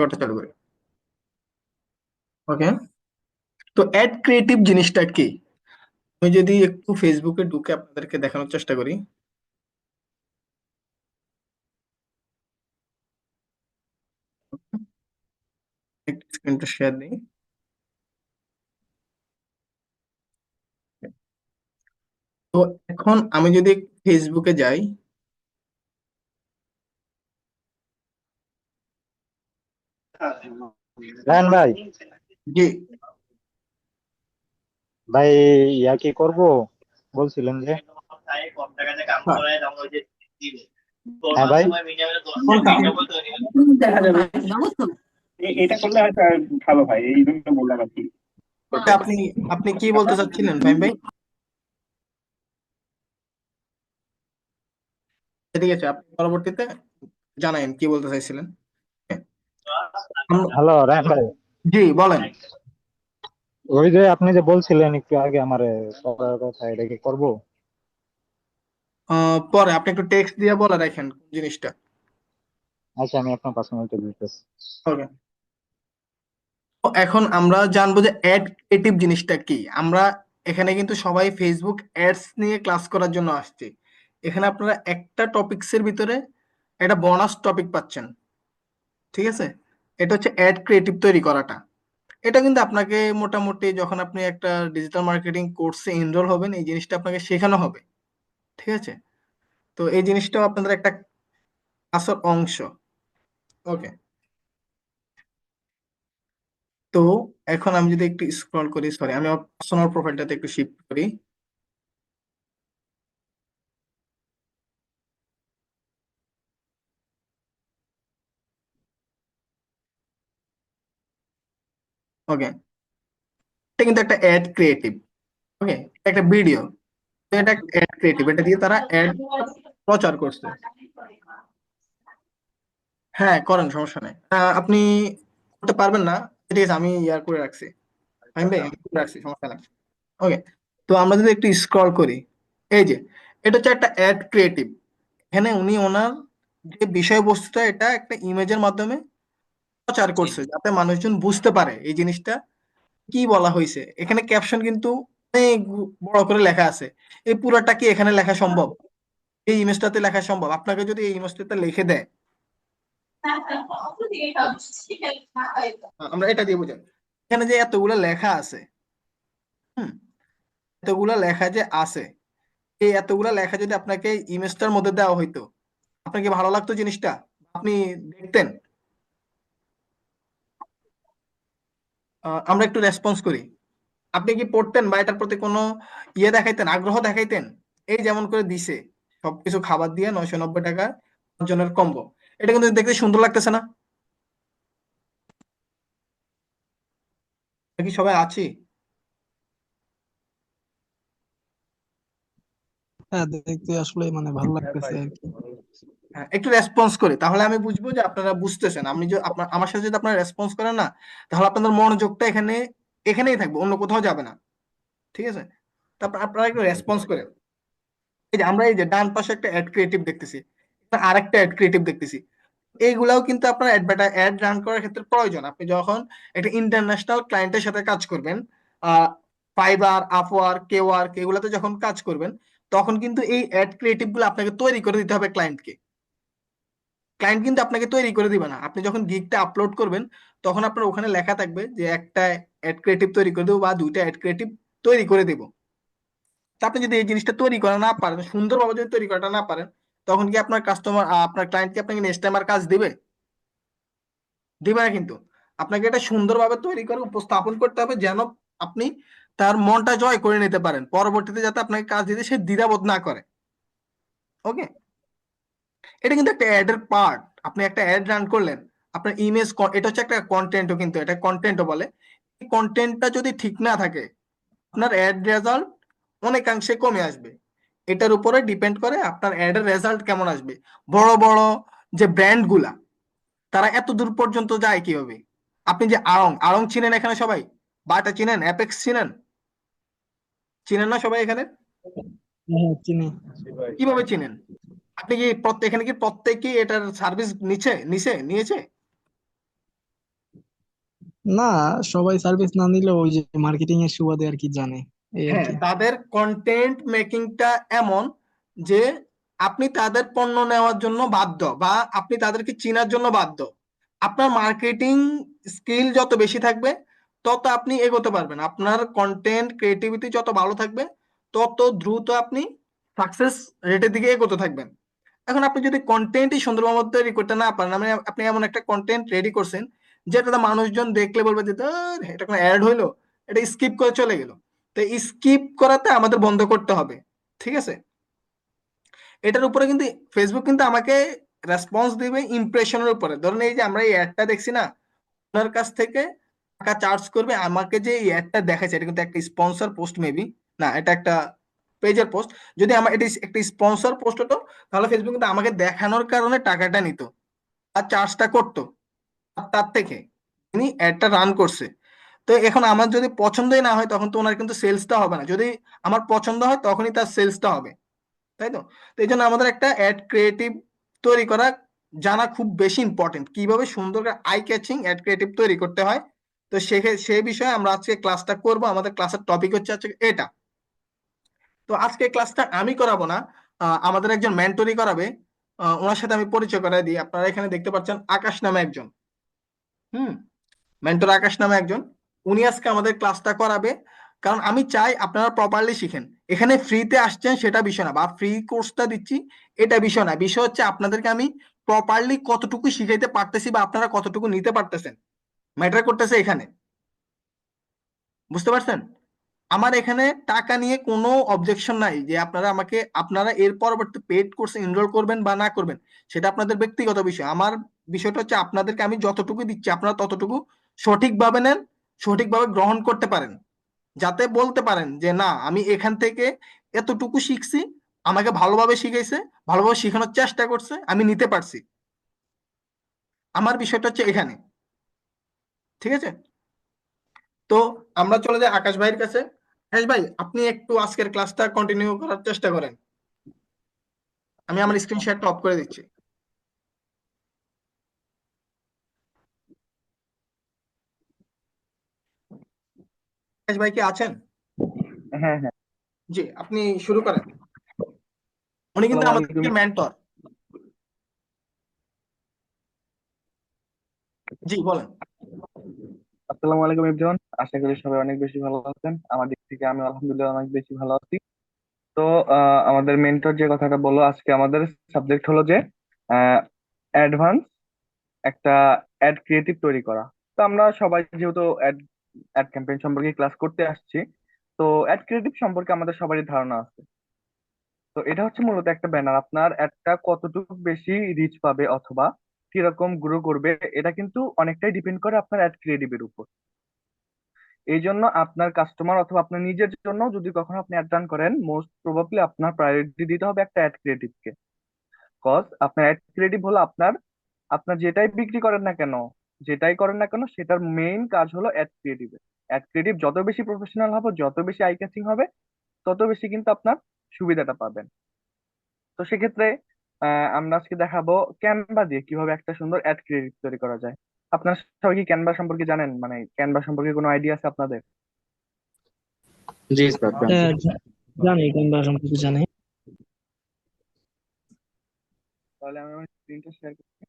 করতে চালু করি। ওকে, তো অ্যাড ক্রিয়েটিভ জিনিসটা কি? আমি যদি একটু ফেসবুকে ঢুকে আপনাদেরকে দেখানোর চেষ্টা করি। একটু স্ক্রিনটা শেয়ার দিই। তো এখন আমি যদি ফেসবুকে যাই। রায়ন ভাই, জি। ভাই ইয়া কি করব বলছিলেন যে? হ্যাঁ, হ্যাঁ ভাই। কোনটা? দেখা যাবে। এটা করলে হয়তো আর ভালো হয়, এই জন্য বললাম আর কি করতে। আপনি আপনি কি বলতে চাচ্ছিলেন ফাইম ভাই? ঠিক আছে, আপনি পরবর্তীতে জানাবেন কি বলতে চাইছিলেন। আমরা- হ্যালো রায়ন ভাই, জি বলেন। ওই যে আপনি যে বলছিলেন একটু আগে আমারে করার কথা, এটা কি করবো? পরে আপনি একটু টেক্সট দিয়ে বলে রাখেন কোন জিনিসটা। আচ্ছা, আমি আপনার 5 মিনিটে দিতেছি। ওকে, তো এখন আমরা জানবো যে অ্যাড ক্রিয়েটিভ জিনিসটা কি। আমরা এখানে কিন্তু সবাই ফেসবুক অ্যাডস নিয়ে ক্লাস করার জন্য আসছি। এখানে আপনারা একটা টপিকসের ভিতরে একটা বোনাস টপিক পাচ্ছেন। ঠিক আছে, এটা হচ্ছে অ্যাড ক্রিয়েটিভ তৈরি করাটা। এটা কিন্তু আপনাকে মোটামুটি যখন আপনি একটা ডিজিটাল মার্কেটিং কোর্সে এনরোল হবেন এই জিনিসটা আপনাকে শেখানো হবে। ঠিক আছে, তো এই জিনিসটাও আপনাদের একটা ক্লাসের অংশ। ওকে, তো এখন আমি যদি একটু স্ক্রল করি, সরি আমি আমার পার্সোনাল প্রোফাইলটাতে একটু শিফট করি। ওকে, এটা কিন্তু একটা অ্যাড ক্রিয়েটিভ। ওকে, একটা ভিডিও, এটা একটা অ্যাড ক্রিয়েটিভ, এটা দিয়ে তারা অ্যাড প্রচার করছে। হ্যাঁ করেন, সমস্যা নেই। আপনি করতে পারবেন না, ঠিক আছে আমি ইয়ার করে রাখছি। আমি ভাই আমি করে রাখছি, সমস্যা নেই। ওকে, তো আমরা যদি একটু স্ক্রল করি, এই যে এটা হচ্ছে একটা অ্যাড ক্রিয়েটিভ। এখানে উনি ওনার যে বিষয়বস্তুটা এটা একটা ইমেজের মাধ্যমে প্রচার করছে যাতে মানুষজন বুঝতে পারে এই জিনিসটা কি বলা হয়েছে। এখানে ক্যাপশন কিন্তু অনেক বড় করে লেখা আছে। এই পুরোটা কি এখানে লেখা সম্ভব? এই ইমেজটাতে লেখা সম্ভব? আপনাকে যদি এই ইমেজটাতে লিখে দেয়, আমরা এটা দিয়ে বুঝাই। এখানে যে এতগুলো লেখা আছে, হুম, এতগুলো লেখা যে আছে, এই এতগুলা লেখা যদি আপনাকে ইমেজটার মধ্যে দেওয়া হইতো, আপনার কি ভালো লাগতো জিনিসটা? আপনি দেখতেন? আমরা একটু রেসপন্স করি। আপনি কি পড়তেন বা এটার প্রতি কোনো ইয়ে দেখাইতেন, আগ্রহ দেখাইতেন? এই যেমন করে দিছে সবকিছু খাবার দিয়ে 990 টাকা জনের কম্বো, এটা কিন্তু দেখতে সুন্দর লাগতেছে না? আমরা কি সবাই আছি? হ্যাঁ, দেখতে আসলে মানে ভালো লাগতেছে আর কি। হ্যাঁ, একটু রেসপন্স করি তাহলে আমি বুঝবো যে আপনারা বুঝতেছেন। আমি যে আপনার আমার সাথে যদি আপনারা রেসপন্স করেন না, তাহলে আপনাদের মনোযোগটা এখানেই থাকবে, অন্য কোথাও যাবে না। ঠিক আছে, তারপর আপনারা একটু রেসপন্স করেন। এই যে আমরা এই যে ডান পাশে একটা অ্যাড ক্রিয়েটিভ দেখতেছি, আরেকটা অ্যাড ক্রিয়েটিভ দেখতেছি। এইগুলাও কিন্তু আপনার অ্যাড রান করার ক্ষেত্রে প্রয়োজন। আপনি যখন একটা ইন্টারন্যাশনাল ক্লায়েন্টের সাথে কাজ করবেন, ফাইবার, আপওয়ার্ক, কেওয়ার্ক, এগুলাতে যখন কাজ করবেন, তখন কিন্তু এই অ্যাড ক্রিয়েটিভ গুলো আপনাকে তৈরি করে দিতে হবে ক্লায়েন্টকে। ক্লায়েন্ট কিন্তু আপনাকে তৈরি করে দিবে না। আপনি যখন গিগটা আপলোড করবেন, তখন আপনার ওখানে লেখা থাকবে যে একটা অ্যাড ক্রিয়েটিভ তৈরি করে দেবো বা দুইটা অ্যাড ক্রিয়েটিভ তৈরি করে দেবো। তা আপনি যদি এই জিনিসটা তৈরি করা না পারেন, সুন্দরভাবে যদি তৈরি করাটা না পারেন, তখন কি আপনার কাস্টমার, আপনার ক্লায়েন্ট কি আপনাকে নেক্সট টাইম আর কাজ দিবে? দিবে না কিন্তু। আপনাকে এটা সুন্দরভাবে তৈরি করে উপস্থাপন করতে হবে যেন আপনি তার মনটা জয় করে নিতে পারেন, পরবর্তীতে যাতে আপনাকে কাজ দিতে সে দ্বিধাবোধ না করে। ওকে, এটা কিন্তু একটা অ্যাডের পার্ট। আপনি একটা অ্যাড রান করলেন, আপনার ইমেজ, এটা হচ্ছে একটা কন্টেন্টও, কিন্তু এটা কন্টেন্টও বলে। এই কন্টেন্টটা যদি ঠিক না থাকে, আপনার অ্যাড রেজাল্ট অনেকাংশে কমে আসবে। এটার উপরে ডিপেন্ড করে আপনার অ্যাডের রেজাল্ট কেমন আসবে। বড় বড় যে ব্র্যান্ড গুলা, তারা এত দূর পর্যন্ত যায় কিভাবে? আপনি যে আড়ং আড়ং চিনেন এখানে সবাই? বাটা চিনেন? অ্যাপেক্স চিনেন? চিনেন না সবাই এখানে? হ্যাঁ, চিনি। কিভাবে চিনেন? আপনি কি এখানে কি প্রত্যেকেই এটার সার্ভিস নিচ্ছে নিয়েছে? না, সবাই সার্ভিস না নিলেও ওই যে মার্কেটিং এর সুবাদে আর কি জানে, এই আর হ্যাঁ, কি। তাদের কন্টেন্ট মেকিংটা এমন যে আপনি তাদের পণ্য নেওয়ার জন্য বাধ্য, বা আপনি তাদেরকে চেনার জন্য বাধ্য। আপনার মার্কেটিং স্কিল যত বেশি থাকবে, তত আপনি এগোতে পারবেন। আপনার কন্টেন্ট ক্রিয়েটিভিটি যত ভালো থাকবে, তত দ্রুত আপনি সাকসেস রেটের দিকে এগোতে থাকবেন। এখন আপনি যদি কন্টেন্টই সুন্দরভাবে মতো তৈরি করতে না পারেন, মানে আপনি এমন একটা কন্টেন্ট রেডি করছেন যেটাতে মানুষজন দেখলে বলবে যে "ধুর, এটা কোনো অ্যাড হইলো, এটা স্কিপ করে চলে গেল"। তো স্কিপ করাতে আমাদের বন্ধ করতে হবে, ঠিক আছে? এটার উপরে কিন্তু ফেসবুক কিন্তু আমাকে রেসপন্স দিবে ইমপ্রেশনের উপরে। ধরুন এই যে আমরা এই অ্যাডটা দেখছি না, ওনার কাছ থেকে টাকা চার্জ করবে আমাকে, যে এই অ্যাডটা দেখাচ্ছে এটা কিন্তু একটা স্পন্সর পোস্ট মেবি, না এটা একটা পেজের পোস্ট। যদি আমার এটা একটা স্পন্সর পোস্ট হতো, তাহলে ফেসবুক কিন্তু আমাকে দেখানোর কারণে টাকাটা নিত আর চার্জটা করতো আর তার থেকে তিনি অ্যাডটা রান করছে। তো এখন আমার যদি পছন্দই না হয়, তখন তো ওনার কিন্তু সেলসটা হবে না। যদি আমার পছন্দ হয়, তখনই তার সেলসটা হবে, তাই তো? তো এই জন্য আমাদের একটা অ্যাড ক্রিয়েটিভ তৈরি করা জানা খুব বেশি ইম্পর্টেন্ট, কিভাবে সুন্দর করে আই ক্যাচিং অ্যাড ক্রিয়েটিভ তৈরি করতে হয়। তো সেই বিষয়ে আমরা আজকে ক্লাসটা করব। আমাদের ক্লাসের টপিক হচ্ছে আজকে এটা। তো আজকে ক্লাসটা আমি করাবো না, আমাদের একজন মেন্টরই করাবে। ওনার সাথে আমি পরিচয় করাই দিই। আপনারা এখানে দেখতে পাচ্ছেন আকাশ নামে একজন। হুম। মেন্টর আকাশ নামে একজন, উনি আজকে আমাদের ক্লাসটা করাবে। কারণ আমি চাই আপনারা প্রপারলি শিখেন। এখানে ফ্রিতে আসছেন সেটা বিষয় না, বা ফ্রি কোর্সটা দিচ্ছি এটা বিষয় না। বিষয় হচ্ছে আপনাদেরকে আমি প্রপারলি কতটুকু শিখাইতে পারতেছি বা আপনারা কতটুকু নিতে পারতেছেন, ম্যাটার করতেছে এখানে। বুঝতে পারছেন? আমার এখানে টাকা নিয়ে কোনো অবজেকশন নাই, যে আপনারা এর পরবর্তী পেড কোর্সে এনরোল করবেন বা না করবেন, সেটা আপনাদের ব্যক্তিগত বিষয়। আমার বিষয়টা হচ্ছে আপনাদেরকে আমি যতটুকু দিচ্ছি আপনারা ততটুকু সঠিকভাবে নেন, সঠিকভাবে গ্রহণ করতে পারেন, যাতে বলতে পারেন যে না, আমি এখান থেকে এতটুকু শিখছি, আমাকে ভালোভাবে শিখাইছে, ভালোভাবে শেখানোর চেষ্টা করছে, আমি নিতে পারছি। আমার বিষয়টা হচ্ছে এখানে, ঠিক আছে? তো আমরা চলে যাই আকাশ ভাইয়ের কাছে। আকাশ ভাই, আপনি একটু আজকের ক্লাসটা কন্টিনিউ করার চেষ্টা করেন। আমি আমার স্ক্রিন শেয়ারটা অফ করে দিচ্ছি। আকাশ ভাই কি আছেন? হ্যাঁ, হ্যাঁ। জি, আপনি শুরু করেন। উনি কিন্তু আসসালামু আলাইকুম। আমাদের মেন্টর। জি বলেন। আসসালামু আলাইকুম এভরিওয়ান, আশা করি সবাই অনেক বেশি ভালো আছেন। আমার দিক থেকে আমি আলহামদুলিল্লাহ অনেক বেশি ভালো আছি। তো আমাদের মেন্টর যে কথাটা বললো, আজকে আমাদের সাবজেক্ট হলো যে অ্যাডভান্স একটা অ্যাড ক্রিয়েটিভ তৈরি করা। তো আমরা সবাই যেহেতু অ্যাড অ্যাড ক্যাম্পেইন সম্পর্কে ক্লাস করতে আসছি, তো অ্যাড ক্রিয়েটিভ সম্পর্কে আমাদের সবারই ধারণা আছে। তো এটা হচ্ছে মূলত একটা ব্যানার, আপনার অ্যাডটা কতটুকু বেশি রিচ পাবে অথবা কিরকম গ্রো করবে, এটা কিন্তু অনেকটাই ডিপেন্ড করে আপনার অ্যাড ক্রিয়েটিভের উপর। এই জন্য আপনার কাস্টমার অথবা আপনার নিজের জন্য যদি কখনো আপনি অ্যাড রান করেন, মোস্ট প্রবাবলি আপনার প্রায়োরিটি দিতে হবে একটা অ্যাড ক্রিয়েটিভকে। কজ আপনার অ্যাড ক্রিয়েটিভ হলো আপনার আপনার যেটাই বিক্রি করেন না কেন, যেটাই করেন না কেন, সেটার মেইন কাজ হলো অ্যাড ক্রিয়েটিভ। অ্যাড ক্রিয়েটিভ যত বেশি প্রফেশনাল হবে, যত বেশি আই ক্যাচিং হবে, তত বেশি কিন্তু আপনার সুবিধাটা পাবেন। তো সেক্ষেত্রে আমরা আজকে দেখাবো ক্যানভা দিয়ে কিভাবে একটা সুন্দর অ্যাড ক্রিয়েটিভ তৈরি করা যায়। আপনারা সবাই কি ক্যানভা সম্পর্কে জানেন? মানে ক্যানভা সম্পর্কে কোনো আইডিয়া আছে আপনাদের? জি স্যার, জানি। হ্যাঁ, জানি, কোনটা সম্পর্কে জানি। তাহলে আমি আমার স্ক্রিনটা শেয়ার করছি।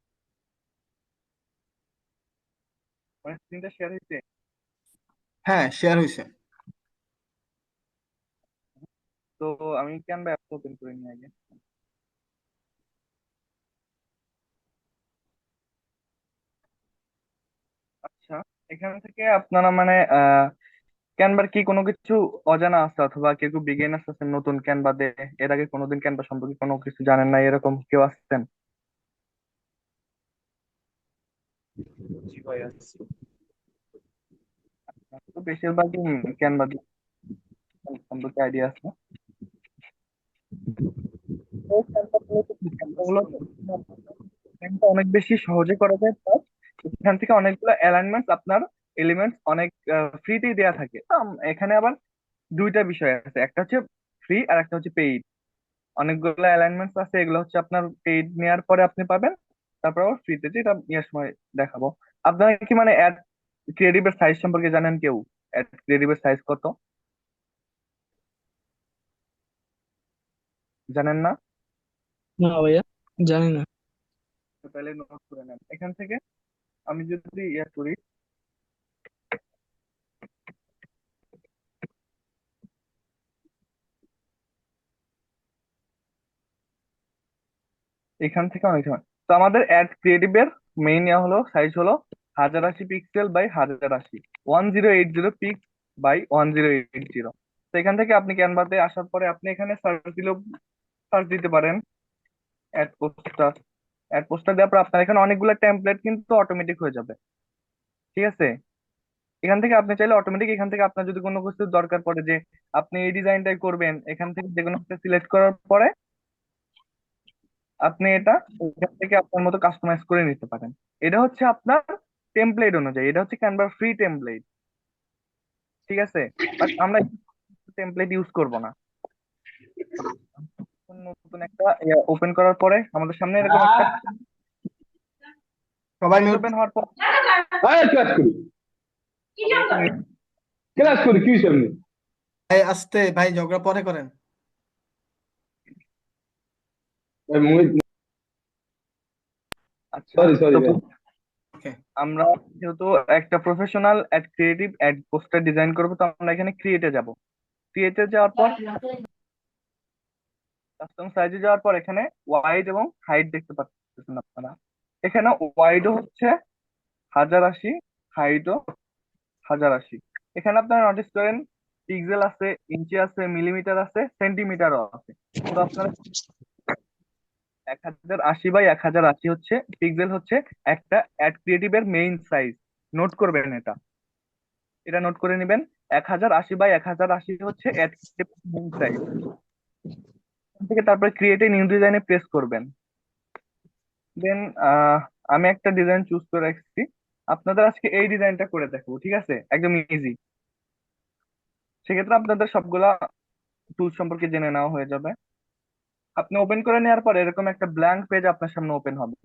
আমার স্ক্রিনটা শেয়ার হয়েছে। হ্যাঁ, শেয়ার হয়েছে। তো আমি ক্যানভা অ্যাপ ওপেন করে নিই আগে। আচ্ছা, এখান থেকে আপনারা মানে ক্যানভার কি কোনো কিছু অজানা আছে, অথবা কেউ কেউ বিগিনার্স আছেন নতুন ক্যানভা দিয়ে, এর আগে কোনোদিন ক্যানভা সম্পর্কে কোনো কিছু জানেন না, এরকম কেউ আসছেন? জি ভাই, আছি। তো বেশিরভাগই ক্যানভা সম্পর্কে আইডিয়া আছে। তো Canva মূলত কি? Canva হলো Canva অনেক বেশি সহজে করা যায়, প্লাস এখান থেকে অনেকগুলো অ্যালাইনমেন্টস আপনার এলিমেন্টস অনেক ফ্রিতেই দেয়া থাকে। তো এখানে আবার দুইটা বিষয় আছে, একটা হচ্ছে ফ্রি আর একটা হচ্ছে পেইড। অনেকগুলো অ্যালাইনমেন্টস আছে, এগুলো হচ্ছে আপনার পেইড নেওয়ার পরে আপনি পাবেন, তারপর আবার ফ্রিতে, যেটা নেওয়ার সময় দেখাবো। আপনারা কি মানে অ্যাড ক্রিয়েটিভের সাইজ সম্পর্কে জানেন কেউ? অ্যাড ক্রিয়েটিভের সাইজ কত জানেন না? না ভাইয়া, জানি না। তো তাহলে নোট করে নেন এখান থেকে। আমি যদি ইয়া করি, এখান থেকে অনেক সময়, তো আমাদের অ্যাড ক্রিয়েটিভের মেইন ইয়া হলো সাইজ হলো 1080 পিক্সেল বাই 1080, 1080 পিক্স বাই 1080। তো এখান থেকে আপনি ক্যানভাতে আসার পরে আপনি এখানে সার্চ দিলেও সার্চ দিতে পারেন অ্যাড পোস্টার। অ্যাড পোস্টার দেওয়ার পর আপনার এখানে অনেকগুলো টেমপ্লেট কিন্তু অটোমেটিক হয়ে যাবে, ঠিক আছে? এখান থেকে আপনি চাইলে অটোমেটিক, এখান থেকে আপনার যদি কোনো কিছু দরকার পড়ে যে আপনি এই ডিজাইনটাই করবেন, এখান থেকে যে কোনো একটা সিলেক্ট করার পরে আপনি এটা এখান থেকে আপনার মতো কাস্টমাইজ করে নিতে পারেন। এটা হচ্ছে আপনার টেমপ্লেট অনুযায়ী, এটা হচ্ছে ক্যানভা ফ্রি টেমপ্লেট, ঠিক আছে? বাট আমরা টেমপ্লেট ইউজ করব না। নতুন একটা ওপেন করার পরে আমাদের সামনে এরকম একটা সবাই পেজ মিউট। ওপেন হওয়ার পর ক্লাস করি সবাই একটু ক্লাস করি কি সামনে ভাই আস্তে, ভাই ঝগড়া পরে করেন। আচ্ছা। সরি সরি তো ভাই ওকে, আমরা যেহেতু একটা professional ad creative ad poster design করবো, তো আমরা এখানে ক্রিয়েটে যাব। ক্রিয়েটে যাওয়ার পর কাস্টম সাইজে যাওয়ার পর এখানে ওয়াইড এবং হাইট দেখতে পাচ্ছেন আপনারা। এখানে ওয়াইডও হচ্ছে 1080, হাইটও 1080। এখানে আপনারা নোটিস করেন পিক্সেল আছে, ইঞ্চি আছে, মিলিমিটার আছে, সেন্টিমিটারও আছে। তো আপনারা 1080 বাই 1080 হচ্ছে পিক্সেল, হচ্ছে একটা অ্যাড ক্রিয়েটিভের মেইন সাইজ। নোট করবেন এটা, এটা নোট করে নেবেন। 1080 বাই 1080 হচ্ছে অ্যাড ক্রিয়েটিভ মেইন সাইজ। থেকে তারপরে ক্রিয়েটে নিউ ডিজাইনে প্রেস করবেন। দেন আমি একটা ডিজাইন চুজ করে রাখছি, আপনাদের আজকে এই ডিজাইনটা করে দেখাবো, ঠিক আছে? একদম ইজি। সেক্ষেত্রে আপনাদের সবগুলা টুল সম্পর্কে জেনে নেওয়া হয়ে যাবে। আপনি ওপেন করে নেওয়ার পর এরকম একটা ব্ল্যাঙ্ক পেজ আপনার সামনে ওপেন হবে।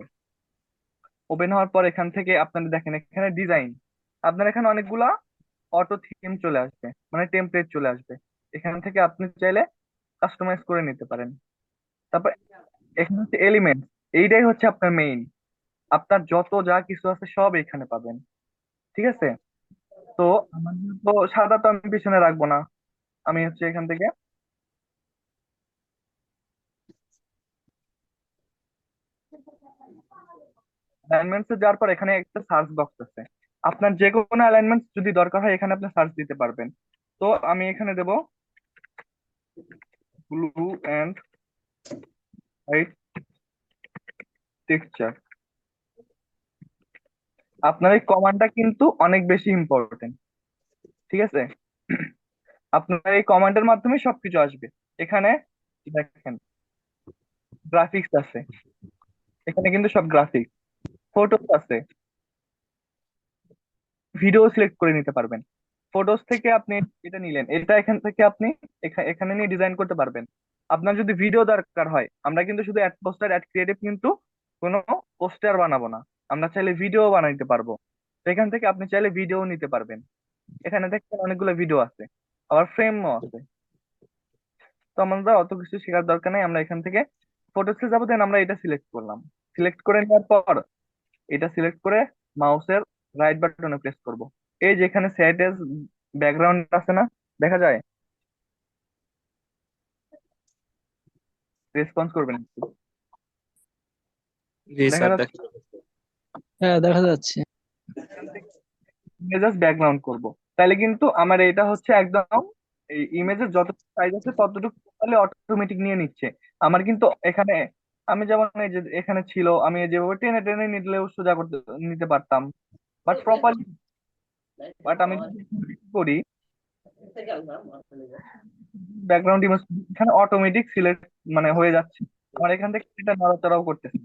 ওপেন হওয়ার পর এখান থেকে আপনারা দেখেন এখানে ডিজাইন, আপনার এখানে অনেকগুলা অটো থিম চলে আসবে, মানে টেমপ্লেট চলে আসবে। এখান থেকে আপনি চাইলে কাস্টমাইজ করে নিতে পারেন। তারপর এখানে হচ্ছে এলিমেন্ট, এইটাই হচ্ছে আপনার মেইন। আপনার যত যা কিছু আছে সব এখানে পাবেন, ঠিক আছে? তো আমার তো সাদা তো আমি পিছনে রাখবো না, আমি হচ্ছে এখান থেকে অ্যালাইনমেন্টস এ যাওয়ার পর এখানে একটা সার্চ বক্স আছে। আপনার যে কোনো অ্যালাইনমেন্ট যদি দরকার হয় এখানে আপনি সার্চ দিতে পারবেন। তো আমি এখানে দেব ব্লু এন্ড হোয়াইট টেক্সচার। আপনার এই কমান্ডটা কিন্তু অনেক বেশি ইম্পর্টেন্ট, ঠিক আছে? আপনার এই কমান্ডের মাধ্যমে সবকিছু আসবে। এখানে দেখেন গ্রাফিক্স আছে, এখানে কিন্তু সব গ্রাফিক্স, ফটোস আছে, ভিডিও সিলেক্ট করে নিতে পারবেন। ফটোস থেকে আপনি এটা নিলেন, এটা এখান থেকে আপনি এখানে নিয়ে ডিজাইন করতে পারবেন। আপনার যদি ভিডিও দরকার হয়, আমরা কিন্তু শুধু অ্যাড পোস্টার অ্যাড ক্রিয়েটিভ কিন্তু কোনো পোস্টার বানাবো না, আমরা চাইলে ভিডিও বানাইতে পারবো। তো এখান থেকে আপনি চাইলে ভিডিও নিতে পারবেন। এখানে দেখেন অনেকগুলো ভিডিও আছে, আবার ফ্রেমও আছে। তো আমাদের অত কিছু শেখার দরকার নেই, আমরা এখান থেকে ফটোসে যাবো। দেন আমরা এটা সিলেক্ট করলাম, সিলেক্ট করে নেওয়ার পর এটা সিলেক্ট করে মাউসের রাইট বাটনে প্রেস করব। এই যে এখানে সেট এজ ব্যাকগ্রাউন্ড আছে না, দেখা যায়? রেসপন্স করবেন একটু, জি দেখা স্যার যাচ্ছে? দেখা যাচ্ছে। হ্যাঁ, দেখা যাচ্ছে। এখান থেকে ইমেজেস ব্যাকগ্রাউন্ড করব, তাহলে কিন্তু আমার এটা হচ্ছে একদম এই ইমেজের যতটুকু সাইজ আছে ততটুকু তাহলে অটোমেটিক নিয়ে নিচ্ছে। আমার কিন্তু এখানে আমি যেমন এই যে এখানে ছিল, আমি যেভাবে টেনে টেনে নিলেও সোজা করতে নিতে পারতাম, বাট প্রপারলি, বাট আমি যদি করি ব্যাকগ্রাউন্ড ইমেজ এখানে অটোমেটিক সিলেক্ট মানে হয়ে যাচ্ছে। আমার এখান থেকে এটা নড়াচড়াও করতেছে।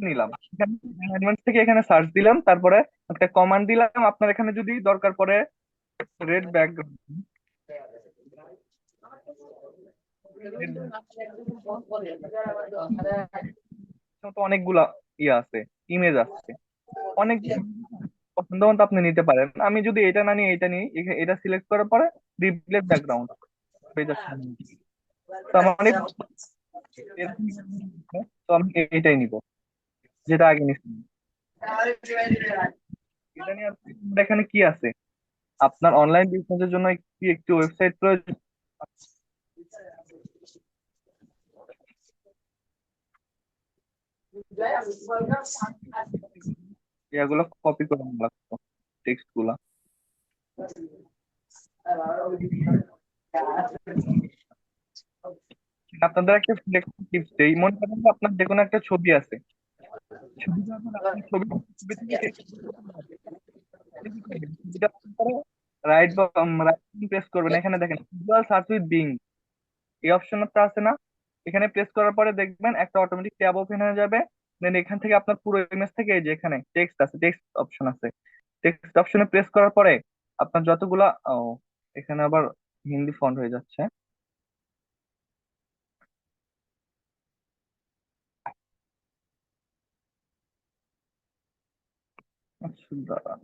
নিলাম এখানে অ্যাডভান্স থেকে এখানে সার্চ দিলাম, তারপরে একটা কমান্ড দিলাম। আপনার এখানে যদি দরকার পড়ে রেড ব্যাকগ্রাউন্ড, তো অনেকগুলা ইয়ে আছে, ইমেজ আছে। অনেক পছন্দ মতো আপনি নিতে পারেন। আমি যদি এটা না নিই এটা নিই, এটা সিলেক্ট করার পরে রিপ্লেস ব্যাকগ্রাউন্ড পেজ আসছে। তো আমার এরকম তো আমি এটাই নিব, যেটা আগে নিচ্ছি। এটা নিয়ে এখানে কি আছে, আপনার অনলাইন বিজনেসের জন্য কি একটি ওয়েবসাইট প্রয়োজন? এগুলো কপি করে নেওয়া লাগতো, টেক্সট গুলা। আপনাদের একটা টিপস দেই, মনে করেন যে আপনার যে কোনো একটা ছবি আছে, ছবি যখন আপনি ছবি থেকে রাইট বা রাইট প্রেস করবেন, এখানে দেখেন ভিজুয়াল সার্চ উইথ বিং এই অপশনটা আছে না, এখানে প্রেস করার পরে দেখবেন একটা অটোমেটিক ট্যাব ওপেন হয়ে যাবে। দেন এখান থেকে আপনার পুরো ইমেজ থেকে এই যে এখানে টেক্সট আছে, টেক্সট অপশন আছে, টেক্সট অপশনে প্রেস করার পরে আপনার যতগুলা এখানে আবার হিন্দি ফন্ট হয়ে যাচ্ছে। আচ্ছা দাঁড়ান।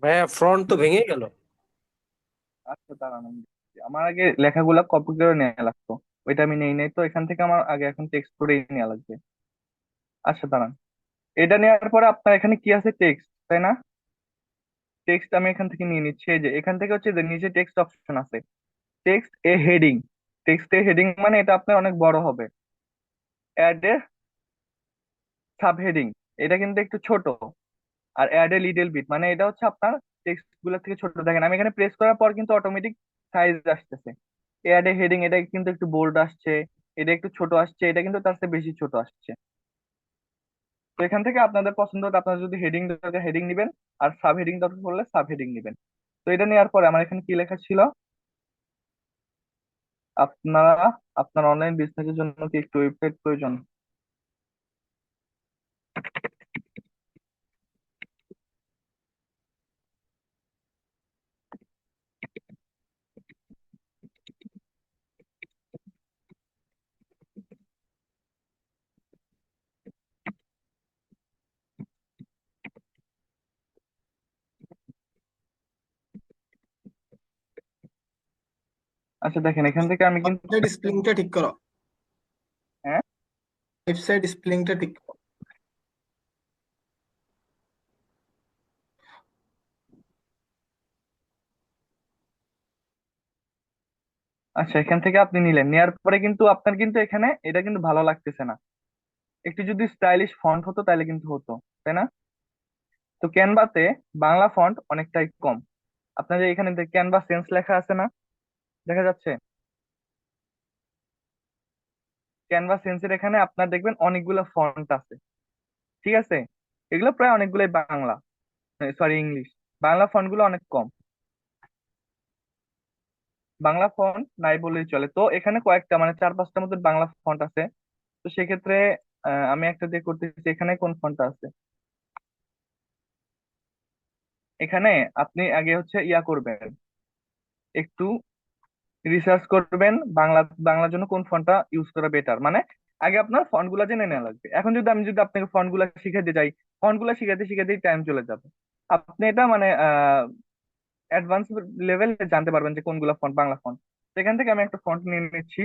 ভাইয়া ফ্রন্ট তো ভেঙে গেল। আচ্ছা দাঁড়ান, আমি দেখছি। আমার আগে লেখাগুলা কপি করে নেওয়া লাগতো, ওইটা আমি নেই নাই, তো এখান থেকে আমার আগে এখন টেক্সট করে নেওয়া লাগবে। আচ্ছা দাঁড়ান, এটা নেওয়ার পরে আপনার এখানে কি আছে, টেক্সট তাই না? টেক্সট আমি এখান থেকে নিয়ে নিচ্ছি, এই যে এখান থেকে হচ্ছে যে নিচে টেক্সট অপশন আছে, টেক্সট এ হেডিং। টেক্সট এ হেডিং মানে এটা আপনার অনেক বড় হবে। অ্যাড এ সাব হেডিং, এটা কিন্তু একটু ছোট। আর অ্যাড এ লিটল বিট মানে এটা হচ্ছে আপনার টেক্সট গুলো থেকে ছোট। দেখেন আমি এখানে প্রেস করার পর কিন্তু অটোমেটিক সাইজ আসতেছে। অ্যাড এ হেডিং এটা কিন্তু একটু বোল্ড আসছে, এটা একটু ছোট আসছে, এটা কিন্তু তার চেয়ে বেশি ছোট আসছে। তো এখান থেকে আপনাদের পছন্দ হতো, আপনারা যদি হেডিং দরকার হেডিং নিবেন, আর সাব হেডিং দরকার পড়লে সাব হেডিং নিবেন। তো এটা নেওয়ার পরে আমার এখানে কি লেখা ছিল, আপনারা আপনার অনলাইন বিজনেসের জন্য কি একটু ওয়েবসাইট প্রয়োজন? আচ্ছা দেখেন এখান থেকে আমি কিন্তু ওয়েবসাইট স্পেলিংটা ঠিক করো, হ্যাঁ, ওয়েবসাইট স্পেলিংটা ঠিক করো। আচ্ছা এখান থেকে আপনি নিলেন, নেওয়ার পরে কিন্তু আপনার কিন্তু এখানে এটা কিন্তু ভালো লাগতেছে না। একটু যদি স্টাইলিশ ফন্ট হতো তাহলে কিন্তু হতো, তাই না? তো ক্যানভাতে বাংলা ফন্ট অনেকটাই কম। আপনার যে এখানে ক্যানভা সেন্স লেখা আছে না, দেখা যাচ্ছে? ক্যানভা সেন্সের এখানে আপনার দেখবেন অনেকগুলো ফন্ট আছে, ঠিক আছে? এগুলো প্রায় অনেকগুলোই Bangla, sorry English. Bangla font গুলো অনেক কম, বাংলা ফন্ট নাই বললেই চলে। তো এখানে কয়েকটা মানে 4-5টার মধ্যে বাংলা ফন্ট আছে। তো সেক্ষেত্রে আমি একটা দিয়ে করতেছি, এখানে কোন ফন্টটা আছে, এখানে আপনি আগে হচ্ছে ইয়া করবেন, একটু রিসার্চ করবেন বাংলা, বাংলার জন্য কোন ফন্টটা ইউজ করা বেটার। মানে আগে আপনার ফন্ট গুলা জেনে নেওয়া লাগবে। এখন যদি আমি যদি আপনাকে ফন্ট গুলা শিখাতে যাই, ফন্ট গুলা শিখাতে শিখাতেই টাইম চলে যাবে। আপনি এটা মানে অ্যাডভান্স লেভেলে জানতে পারবেন যে কোনগুলা ফন্ট বাংলা ফন্ট। সেখান থেকে আমি একটা ফন্ট নিয়ে নিচ্ছি,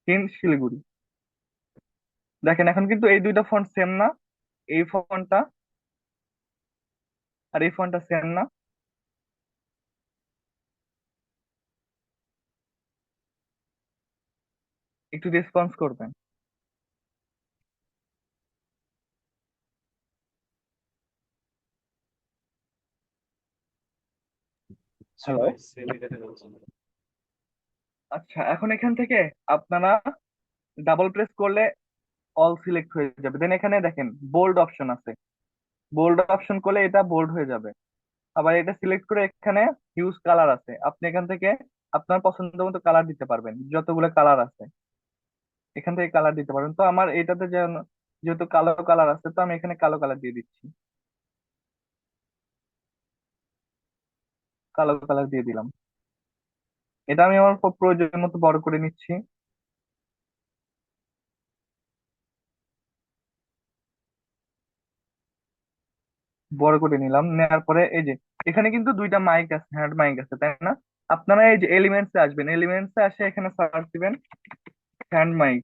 হিন্দ শিলিগুড়ি। দেখেন এখন কিন্তু এই দুইটা ফন্ট সেম না, এই ফন্টটা আর এই ফন্টটা সেম না। একটু রেসপন্স করবেন। জি হ্যালো। ভাই, সেম এটাতে বলছেন। আচ্ছা এখন এখান থেকে আপনারা ডাবল প্রেস করলে অল সিলেক্ট হয়ে যাবে। দেন এখানে দেখেন বোল্ড অপশন আছে, বোল্ড অপশন করলে এটা বোল্ড হয়ে যাবে। আবার এটা সিলেক্ট করে এখানে হিউজ কালার আছে, আপনি এখান থেকে আপনার পছন্দ মতো কালার দিতে পারবেন, যতগুলো কালার আছে এখান থেকে কালার দিতে পারবেন। তো আমার এটাতে যে যেহেতু কালো কালার আছে তো আমি এখানে কালো কালার দিয়ে দিচ্ছি, কালো কালার দিয়ে দিলাম। এটা আমি আমার প্রয়োজন মতো বড় করে নিচ্ছি। বড় করে নিলাম, নেওয়ার পরে এই যে এখানে কিন্তু দুইটা মাইক আছে, হ্যান্ড মাইক আছে, তাই না? আপনারা এই যে এলিমেন্টস এ আসবেন, এলিমেন্টস এ আসে এখানে সার্চ দিবেন হ্যান্ড মাইক।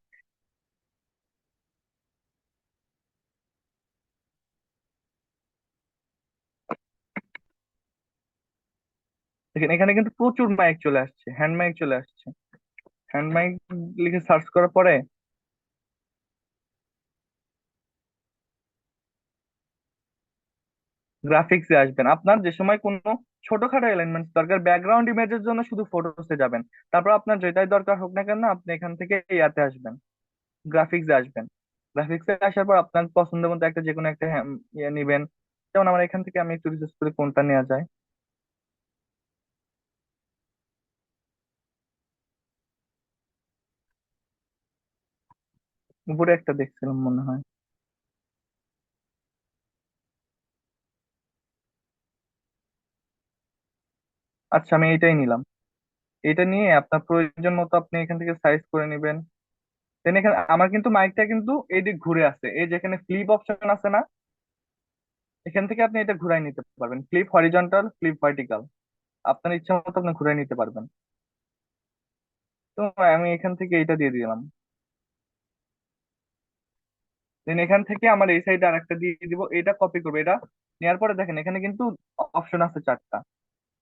দেখেন এখানে কিন্তু প্রচুর মাইক চলে আসছে, হ্যান্ড মাইক চলে আসছে। হ্যান্ড মাইক লিখে সার্চ করার পরে গ্রাফিক্সে আসবেন। আপনার যে সময় কোনো ছোটখাটো এলিমেন্টস দরকার, ব্যাকগ্রাউন্ড ইমেজের জন্য শুধু ফটোসে যাবেন। তারপর আপনার যেটাই দরকার হোক না কেন আপনি এখান থেকে ইয়াতে আসবেন, গ্রাফিক্সে আসবেন। গ্রাফিক্সে আসার পর আপনার পছন্দ মতো একটা যে কোনো একটা ইয়ে নিবেন। যেমন আমার এখান থেকে আমি একটু রিসার্চ করি কোনটা নেওয়া যায়। উপরে একটা দেখছিলাম মনে হয়। আচ্ছা আমি এইটাই নিলাম। এটা নিয়ে আপনার প্রয়োজন মতো আপনি এখান থেকে সাইজ করে নেবেন। দেন এখানে আমার কিন্তু মাইকটা কিন্তু এইদিক ঘুরে আছে, এই যেখানে ফ্লিপ অপশন আছে না, এখান থেকে আপনি এটা ঘুরাই নিতে পারবেন, ফ্লিপ হরিজন্টাল, ফ্লিপ ভার্টিক্যাল, আপনার ইচ্ছা মতো আপনি ঘুরাই নিতে পারবেন। তো আমি এখান থেকে এইটা দিয়ে দিলাম। দেন এখান থেকে আমার এই সাইডে আরেকটা দিয়ে দিব, এটা কপি করবে। এটা নেওয়ার পরে দেখেন এখানে কিন্তু অপশন আছে চারটা: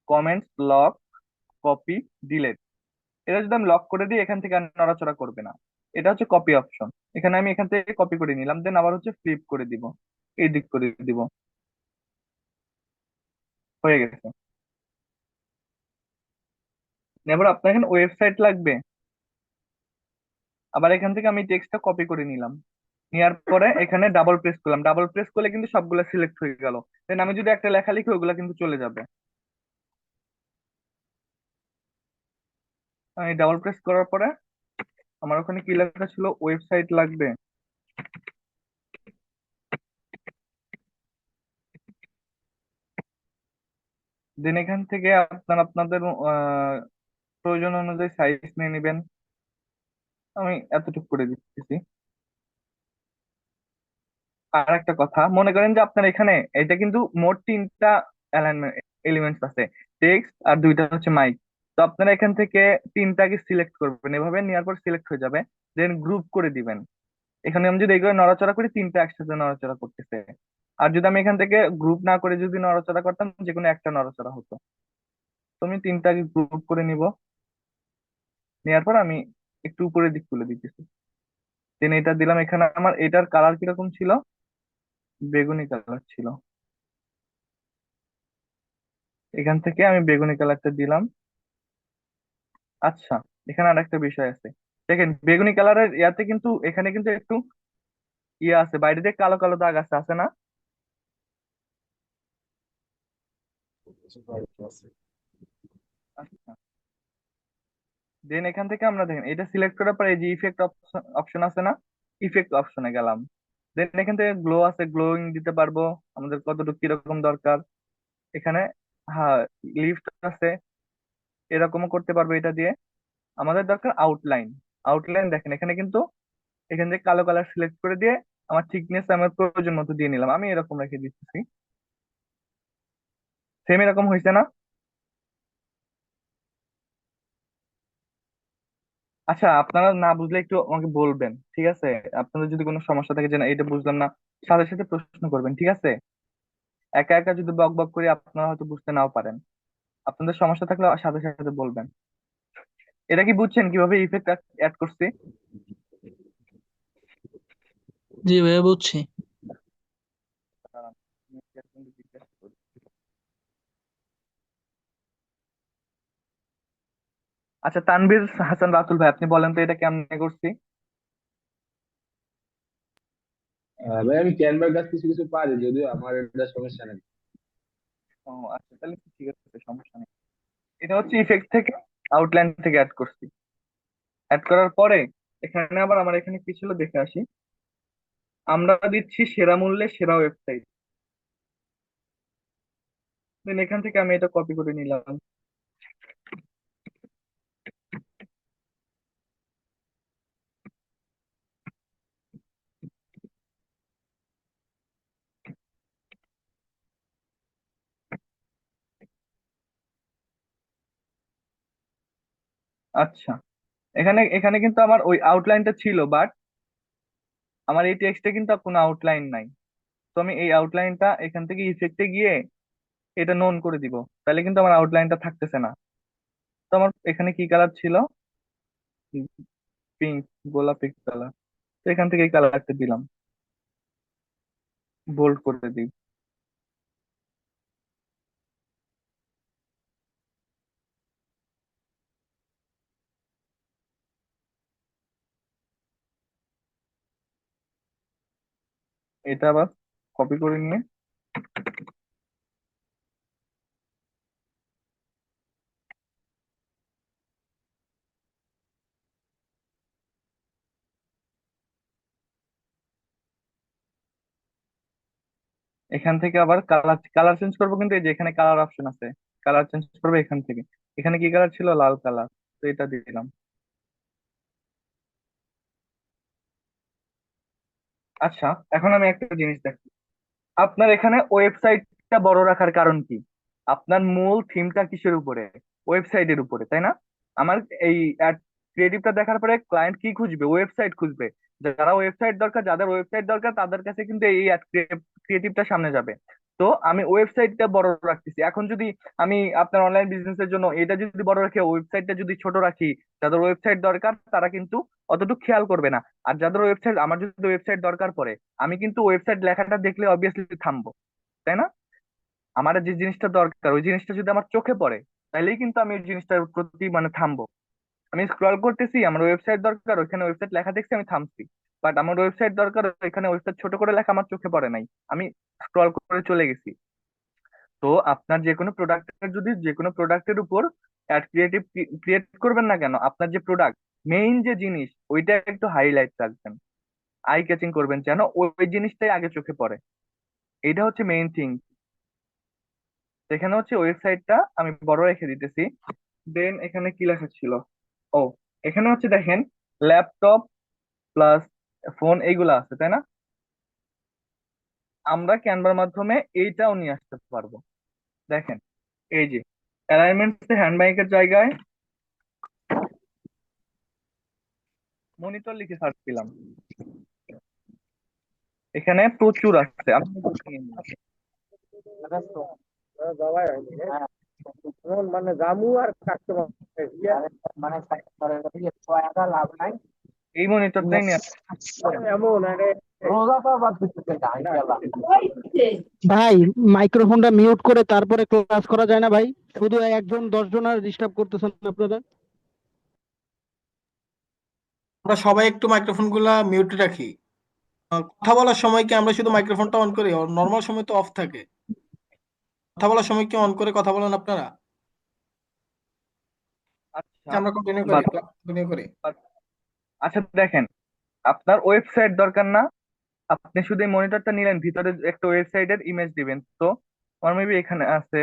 কমেন্টস, লক, কপি, ডিলেট। এটা যদি আমি লক করে দিই এখান থেকে আর নড়াচড়া করবে না। এটা হচ্ছে কপি অপশন। এখানে আমি এখান থেকে কপি করে নিলাম, দেন আবার হচ্ছে ফ্লিপ করে দিব, এই দিক করে দিব। হয়ে গেছে। এবার আপনার এখানে ওয়েবসাইট লাগবে। আবার এখান থেকে আমি টেক্সটটা কপি করে নিলাম, নেওয়ার পরে এখানে ডাবল প্রেস করলাম। ডাবল প্রেস করলে কিন্তু সবগুলা সিলেক্ট হয়ে গেল। দেন আমি যদি একটা লেখা লিখি ওগুলা কিন্তু চলে যাবে। আমি ডাবল প্রেস করার পরে আমার ওখানে কি লেখা ছিল, ওয়েবসাইট লাগবে। দেন এখান থেকে আপনাদের প্রয়োজন অনুযায়ী সাইজ নিয়ে নেবেন। আমি এতটুকু করে দিচ্ছি। আর একটা কথা মনে করেন যে আপনার এখানে এটা কিন্তু মোট তিনটা এলিমেন্টস আছে, টেক্সট আর দুইটা হচ্ছে মাইক। তো আপনারা এখান থেকে তিনটাকে সিলেক্ট করবেন, এভাবে নেওয়ার পর সিলেক্ট হয়ে যাবে। দেন গ্রুপ করে দিবেন। এখানে আমি যদি এগুলো নড়াচড়া করি তিনটা একসাথে নড়াচড়া করতেছে। আর যদি আমি এখান থেকে গ্রুপ না করে যদি নড়াচড়া করতাম যে কোনো একটা নড়াচড়া হতো। তো আমি তিনটাকে গ্রুপ করে নিব, নেওয়ার পর আমি একটু উপরের দিক তুলে দিতেছি। দেন এটা দিলাম। এখানে আমার এটার কালার কিরকম ছিল, বেগুনি কালার ছিল। এখান থেকে আমি বেগুনি কালারটা দিলাম। আচ্ছা, এখানে আর একটা বিষয় আছে। দেখেন বেগুনি কালারের ইয়াতে কিন্তু এখানে কিন্তু একটু ইয়ে আছে, বাইরে দিয়ে কালো কালো দাগ আছে, আছে না? আচ্ছা, দেন এখান থেকে আমরা দেখেন এটা সিলেক্ট করার পরে এই যে ইফেক্ট অপশন আছে না, ইফেক্ট অপশনে গেলাম। দেন এখান থেকে গ্লো আছে, গ্লোয়িং দিতে পারবো আমাদের কতটুকু কিরকম দরকার। এখানে হ্যাঁ লিফট আছে, এরকমও করতে পারবো এটা দিয়ে। আমাদের দরকার আউটলাইন। আউটলাইন দেখেন এখানে কিন্তু এখান থেকে কালো কালার সিলেক্ট করে দিয়ে আমার থিকনেস আমার প্রয়োজন মতো দিয়ে নিলাম, আমি এরকম রেখে দিচ্ছি। সেম এরকম হয়েছে না? আচ্ছা আপনারা না বুঝলে একটু আমাকে বলবেন, ঠিক আছে? আপনাদের যদি কোনো সমস্যা থাকে যে না এটা বুঝলাম না, সাথে সাথে প্রশ্ন করবেন, ঠিক আছে? একা একা যদি বক বক করি আপনারা হয়তো বুঝতে নাও পারেন। আপনাদের সমস্যা থাকলে সাথে সাথে বলবেন। এটা কি বুঝছেন কিভাবে ইফেক্ট অ্যাড করছি? জি ভাইয়া বুঝছি। দাঁড়ান, আমি একটু জিজ্ঞাসা করি। আচ্ছা তানভীর হাসান রাতুল ভাই, আপনি বলেন তো এটা কেমনে করছি? ভাই আমি ক্যানভার কাজ কিছু কিছু পারি, যদিও আমার এটা সমস্যা নেই। ও আচ্ছা, তাহলে তো ঠিক আছে, সমস্যা নেই। এটা হচ্ছে ইফেক্ট থেকে আউটলাইন থেকে অ্যাড করছি। অ্যাড করার পরে এখানে আবার আমার এখানে কি ছিল দেখে আসি। আমরা দিচ্ছি সেরা মূল্যে সেরা ওয়েবসাইট। দেন এখান থেকে আমি এটা কপি করে নিলাম। আচ্ছা, এখানে এখানে কিন্তু আমার ওই আউটলাইনটা ছিল, বাট আমার এই টেক্সটে কিন্তু আর কোনো আউটলাইন নাই। তো আমি এই আউটলাইনটা এখান থেকে ইফেক্টে গিয়ে এটা নন করে দিব, তাহলে কিন্তু আমার আউটলাইনটা থাকতেছে না। তো আমার এখানে কি কালার ছিল? পিঙ্ক, গোলাপি কালার। তো এখান থেকে এই কালারটা দিলাম, বোল্ড করে দিই। এটা আবার কপি করে নিয়ে এখান থেকে আবার কালার কালার চেঞ্জ করবো, কিন্তু এই যে এখানে কালার অপশন আছে, কালার চেঞ্জ করবো এখান থেকে। এখানে কি কালার ছিল? লাল কালার। তো এটা দিয়ে দিলাম। আচ্ছা, এখন আমি একটা জিনিস দেখি, আপনার এখানে ওয়েবসাইটটা বড় রাখার কারণ কি? আপনার মূল থিমটা কিসের উপরে? ওয়েবসাইটের উপরে, তাই না? আমার এই ক্রিয়েটিভটা দেখার পরে ক্লায়েন্ট কি খুঁজবে? ওয়েবসাইট খুঁজবে। যারা ওয়েবসাইট দরকার, যাদের ওয়েবসাইট দরকার, তাদের কাছে কিন্তু এই ক্রিয়েটিভটা সামনে যাবে। তো আমি ওয়েবসাইটটা বড় রাখতেছি। এখন যদি আমি আপনার অনলাইন বিজনেসের জন্য এটা যদি বড় রাখি, ওয়েবসাইটটা যদি ছোট রাখি, যাদের ওয়েবসাইট দরকার তারা কিন্তু অতটুকু খেয়াল করবে না। আর যাদের ওয়েবসাইট, আমার যদি ওয়েবসাইট দরকার পড়ে, আমি কিন্তু ওয়েবসাইট লেখাটা দেখলে অবভিয়াসলি থামবো, তাই না? আমার যে জিনিসটা দরকার ওই জিনিসটা যদি আমার চোখে পড়ে, তাহলেই কিন্তু আমি ওই জিনিসটার প্রতি মানে থামবো। আমি স্ক্রল করতেছি, আমার ওয়েবসাইট দরকার, ওইখানে ওয়েবসাইট লেখা দেখছি, আমি থামছি। বাট আমার ওয়েবসাইট দরকার, এখানে ওয়েবসাইট ছোট করে লেখা আমার চোখে পড়ে নাই, আমি স্ক্রল করে চলে গেছি। তো আপনার যে কোনো প্রোডাক্টের, যদি যে কোনো প্রোডাক্টের উপর অ্যাড ক্রিয়েটিভ ক্রিয়েট করবেন না কেন, আপনার যে প্রোডাক্ট মেইন যে জিনিস ওইটা একটু হাইলাইট রাখবেন, আই ক্যাচিং করবেন, যেন ওই জিনিসটাই আগে চোখে পড়ে। এইটা হচ্ছে মেইন থিং। এখানে হচ্ছে ওয়েবসাইটটা আমি বড় রেখে দিতেছি। দেন এখানে কি লেখা ছিল? ও, এখানে হচ্ছে দেখেন, ল্যাপটপ প্লাস ফোন এইগুলা আছে, তাই না? আমরা ক্যানভার মাধ্যমে এইটাও নিয়ে আসতে পারবো। দেখেন, এই যে অ্যালাইনমেন্ট হ্যান্ড মাইকের জায়গায় মনিটর লিখে সার্চ দিলাম, এখানে প্রচুর আসছে, আমি দেখে নিই। এই মনিটরটাই নিয়ে আসছে। ভাই, মাইক্রোফোনটা মিউট করে তারপরে ক্লাস করা যায় না ভাই? শুধু একজন 10 জন আর ডিস্টার্ব করতেছেন আপনারা। আমরা সবাই একটু মাইক্রোফোন গুলা মিউটে রাখি। কথা বলার সময় কি আমরা শুধু মাইক্রোফোনটা অন করি? নর্মাল সময় তো অফ থাকে। কথা বলার সময় কি অন করে কথা বলেন আপনারা? আচ্ছা, আচ্ছা, আমরা কন্টিনিউ করি, বাট কন্টিনিউ করি। আচ্ছা দেখেন, আপনার ওয়েবসাইট দরকার না, আপনি শুধু এই মনিটরটা নিলেন, ভিতরে একটা ওয়েবসাইটের ইমেজ দিবেন। তো আমার মেবি এখানে আছে।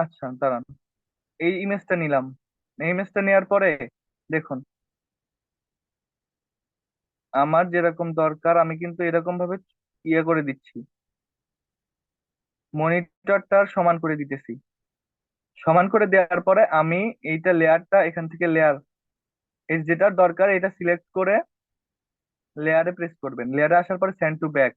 আচ্ছা দাঁড়ান, এই ইমেজটা নিলাম। এই ইমেজটা নেওয়ার পরে দেখুন, আমার যেরকম দরকার আমি কিন্তু এরকম ভাবে ইয়ে করে দিচ্ছি, মনিটরটার সমান করে দিতেছি। সমান করে দেওয়ার পরে আমি এইটা লেয়ারটা, এখান থেকে লেয়ার, এই যেটার দরকার এটা সিলেক্ট করে লেয়ারে প্রেস করবেন। লেয়ারে আসার পরে সেন্ড টু ব্যাক,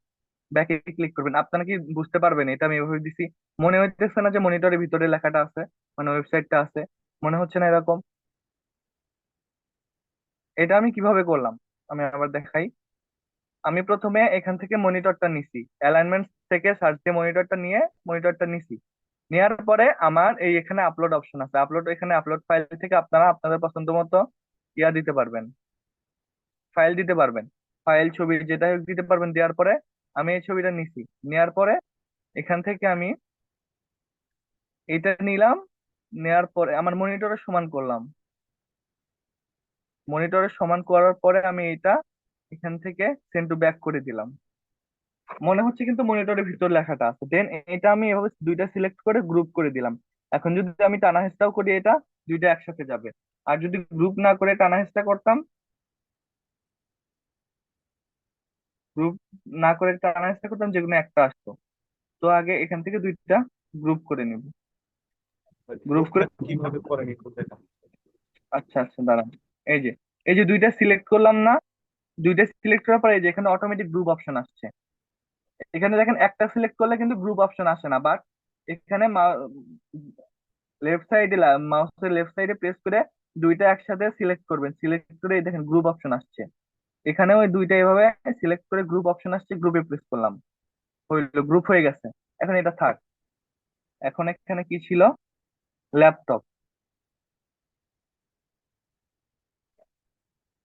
ব্যাকে ক্লিক করবেন। আপনারা কি বুঝতে পারবেন এটা আমি এভাবে দিছি? মনে হইতেছে না যে মনিটরের ভিতরে লেখাটা আছে, মানে ওয়েবসাইটটা আছে? মনে হচ্ছে না এরকম? এটা আমি কিভাবে করলাম আমি আবার দেখাই। আমি প্রথমে এখান থেকে মনিটরটা নিছি, অ্যালাইনমেন্ট থেকে সার্চ দিয়ে মনিটরটা নিয়ে মনিটরটা নিছি। নেওয়ার পরে আমার এই এখানে আপলোড অপশন আছে, আপলোড, এখানে আপলোড ফাইল থেকে আপনারা আপনাদের পছন্দ মতো ইয়া দিতে পারবেন, ফাইল দিতে পারবেন, ফাইল ছবি যেটা হোক দিতে পারবেন। দেওয়ার পরে আমি এই ছবিটা নিছি, নেওয়ার পরে এখান থেকে আমি এটা নিলাম, নেয়ার পরে আমার মনিটরে সমান করলাম। মনিটরে সমান করার পরে আমি এটা এখান থেকে সেন্ড টু ব্যাক করে দিলাম। মনে হচ্ছে কিন্তু মনিটরের ভিতর লেখাটা আছে। দেন এটা আমি এভাবে দুইটা সিলেক্ট করে গ্রুপ করে দিলাম। এখন যদি আমি টানা হেঁচড়াও করি, এটা দুইটা একসাথে যাবে। আর যদি গ্রুপ না করে টানা হেঁচড়া করতাম, গ্রুপ না করে টানা হেঁচড়া করতাম, যেকোনো একটা আসতো। তো আগে এখান থেকে দুইটা গ্রুপ করে নিব। গ্রুপ করে, গ্রুপটা কিভাবে করে একটু দেখান। আচ্ছা আচ্ছা দাঁড়ান। এই যে এই যে দুইটা সিলেক্ট করলাম না, দুইটা সিলেক্ট করার পরে এই যে এখানে অটোমেটিক গ্রুপ অপশন আসছে। এখানে দেখেন একটা সিলেক্ট করলে কিন্তু গ্রুপ অপশন আসে না, বাট এখানে লেফট সাইডে, মাউসের লেফট সাইডে প্রেস করে দুইটা একসাথে সিলেক্ট করবেন। সিলেক্ট করে এই দেখেন গ্রুপ অপশন আসছে। এখানেও ওই দুইটা এভাবে সিলেক্ট করে গ্রুপ অপশন আসছে, গ্রুপে প্রেস করলাম, হইলো, গ্রুপ হয়ে গেছে। এখন এটা থাক। এখন এখানে কি ছিল? ল্যাপটপ।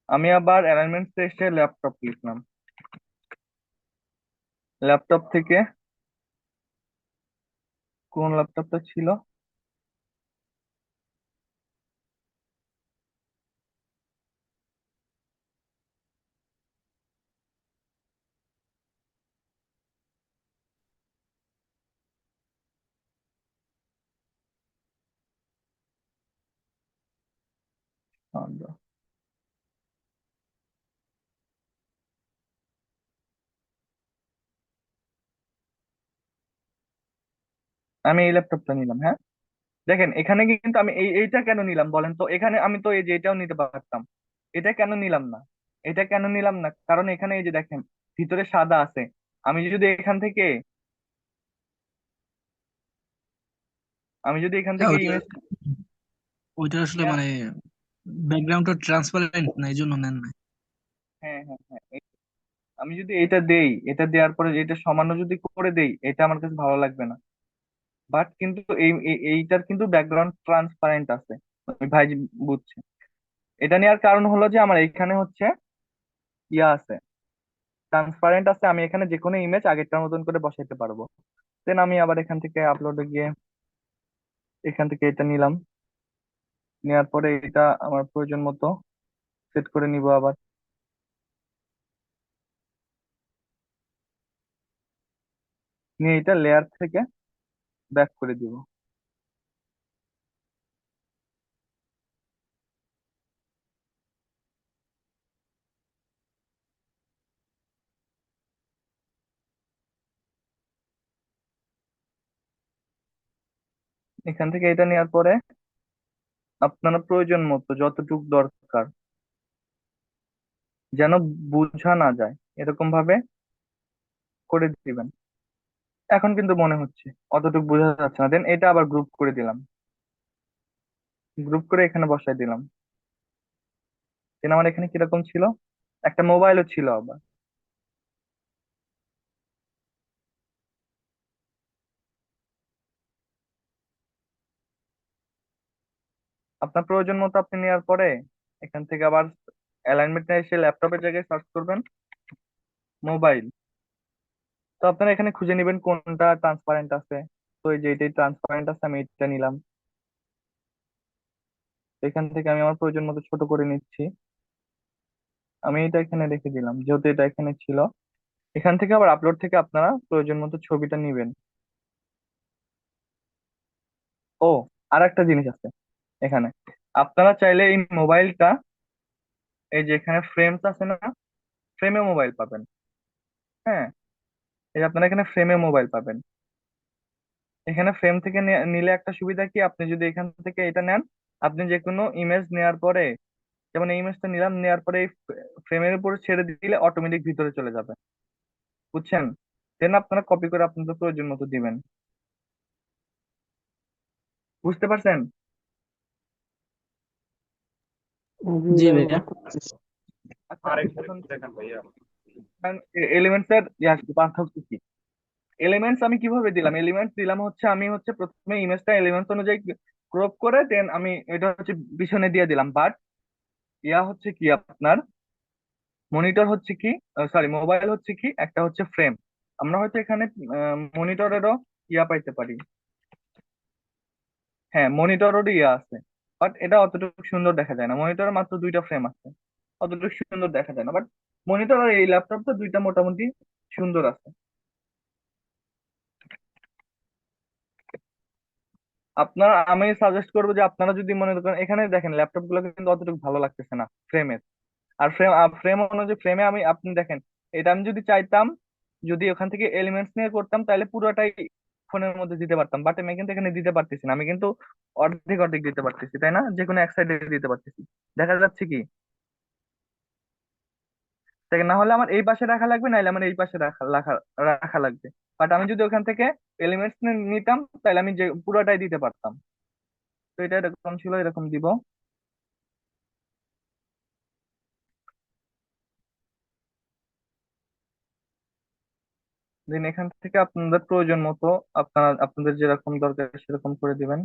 আমি আবার অ্যালাইনমেন্ট এসে ল্যাপটপ লিখলাম। ল্যাপটপ থেকে কোন ল্যাপটপটা ছিল? আমি এই ল্যাপটপটা নিলাম, হ্যাঁ। দেখেন এখানে কিন্তু আমি এইটা কেন নিলাম বলেন তো? এখানে আমি তো এই যে এটাও নিতে পারতাম। এটা কেন নিলাম না? এটা কেন নিলাম না কারণ এখানে এই যে দেখেন ভিতরে সাদা আছে। আমি যদি এখান থেকে, আমি যদি এখান হ্যাঁ, থেকে ওইটা ইমেজ, ওইটা আসলে মানে ব্যাকগ্রাউন্ডটা ট্রান্সপারেন্ট না, এই জন্য নেন না। হ্যাঁ হ্যাঁ হ্যাঁ, আমি যদি এটা দেই, এটা দেওয়ার পরে এটা সামান্য যদি করে দেই, এটা আমার কাছে ভালো লাগবে না। বাট কিন্তু এইটার কিন্তু ব্যাকগ্রাউন্ড ট্রান্সপারেন্ট আছে। আমি ভাই বুঝছি। এটা নেওয়ার কারণ হলো যে আমার এখানে হচ্ছে ইয়া আছে, ট্রান্সপারেন্ট আছে। আমি এখানে যে কোনো ইমেজ আগেরটার মতন করে বসাইতে পারবো। দেন আমি আবার এখান থেকে আপলোডে গিয়ে এখান থেকে এটা নিলাম। নেওয়ার পরে এটা আমার প্রয়োজন মতো সেট করে নিব আবার। নিয়ে এটা লেয়ার থেকে ব্যাক করে দিব। এখান থেকে এটা নেওয়ার পরে আপনারা প্রয়োজন মতো যতটুক দরকার, যেন বোঝা না যায়, এরকম ভাবে করে দিবেন। এখন কিন্তু মনে হচ্ছে অতটুকু বোঝা যাচ্ছে না। দেন এটা আবার গ্রুপ করে দিলাম, গ্রুপ করে এখানে বসাই দিলাম। দেন আমার এখানে কিরকম ছিল, একটা মোবাইলও ছিল আবার। আপনার প্রয়োজন মতো আপনি নেওয়ার পরে এখান থেকে আবার অ্যালাইনমেন্টে এসে ল্যাপটপের জায়গায় সার্চ করবেন মোবাইল। তো আপনারা এখানে খুঁজে নেবেন কোনটা ট্রান্সপারেন্ট আছে। তো এই যে এটাই ট্রান্সপারেন্ট আছে, আমি এটা নিলাম। তো এখান থেকে আমি আমার প্রয়োজন মতো ছোট করে নিচ্ছি। আমি এটা এখানে রেখে দিলাম যেহেতু এটা এখানে ছিল। এখান থেকে আবার আপলোড থেকে আপনারা প্রয়োজন মতো ছবিটা নিবেন। ও, আর একটা জিনিস আছে এখানে। আপনারা চাইলে এই মোবাইলটা, এই যে এখানে ফ্রেমস আছে না, ফ্রেমে মোবাইল পাবেন। হ্যাঁ, এই যে আপনারা এখানে ফ্রেমে মোবাইল পাবেন। এখানে ফ্রেম থেকে নিলে একটা সুবিধা কি, আপনি যদি এখান থেকে এটা নেন, আপনি যে কোনো ইমেজ নেওয়ার পরে, যেমন এই ইমেজটা নিলাম, নেওয়ার পরে এই ফ্রেমের উপরে ছেড়ে দিলে অটোমেটিক ভিতরে চলে যাবে। বুঝছেন? দেন আপনারা কপি করে আপনাদের প্রয়োজন মতো দিবেন। বুঝতে পারছেন? জি ভাইয়া। আচ্ছা, আরেকবার এখন একটু দেখান ভাইয়া। এলিমেন্টস এর পার্থক্য কি? এলিমেন্টস আমি কিভাবে দিলাম? এলিমেন্টস দিলাম হচ্ছে, আমি হচ্ছে প্রথমে ইমেজটা এলিমেন্টস অনুযায়ী ক্রপ করে দেন আমি এটা হচ্ছে পিছনে দিয়ে দিলাম। বাট ইয়া হচ্ছে কি আপনার, মনিটর হচ্ছে কি, সরি মোবাইল হচ্ছে কি, একটা হচ্ছে ফ্রেম। আমরা হয়তো এখানে মনিটরেরও ইয়া পাইতে পারি। হ্যাঁ, মনিটরও ইয়া আছে, বাট এটা অতটুকু সুন্দর দেখা যায় না। মনিটরে মাত্র দুইটা ফ্রেম আছে, অতটুকু সুন্দর দেখা যায় না। বাট মনিটর আর এই ল্যাপটপটা দুইটা মোটামুটি সুন্দর আছে। আমি সাজেস্ট করবো যে আপনারা যদি মনে করেন, এখানে দেখেন ল্যাপটপ গুলো কিন্তু অতটুকু ভালো লাগতেছে না ফ্রেমের। আর ফ্রেম অনুযায়ী ফ্রেমে আপনি দেখেন, এটা আমি যদি চাইতাম, যদি ওখান থেকে এলিমেন্টস নিয়ে করতাম তাহলে পুরোটাই ফোনের মধ্যে দিতে পারতাম। বাট আমি কিন্তু এখানে দিতে পারতেছি না, আমি কিন্তু অর্ধেক অর্ধেক দিতে পারতেছি, তাই না? যে কোনো এক সাইডে দিতে পারতেছি। দেখা যাচ্ছে কি, দেখেন, না হলে আমার এই পাশে রাখা লাগবে, নাহলে আমার এই পাশে রাখা রাখা রাখা লাগবে। বাট আমি যদি ওখান থেকে এলিমেন্টস নিতাম তাহলে আমি যে পুরোটাই দিতে পারতাম। তো এটা এরকম ছিল, এরকম দিব। দেন এখান থেকে আপনাদের প্রয়োজন মতো আপনাদের যেরকম দরকার সেরকম করে দিবেন।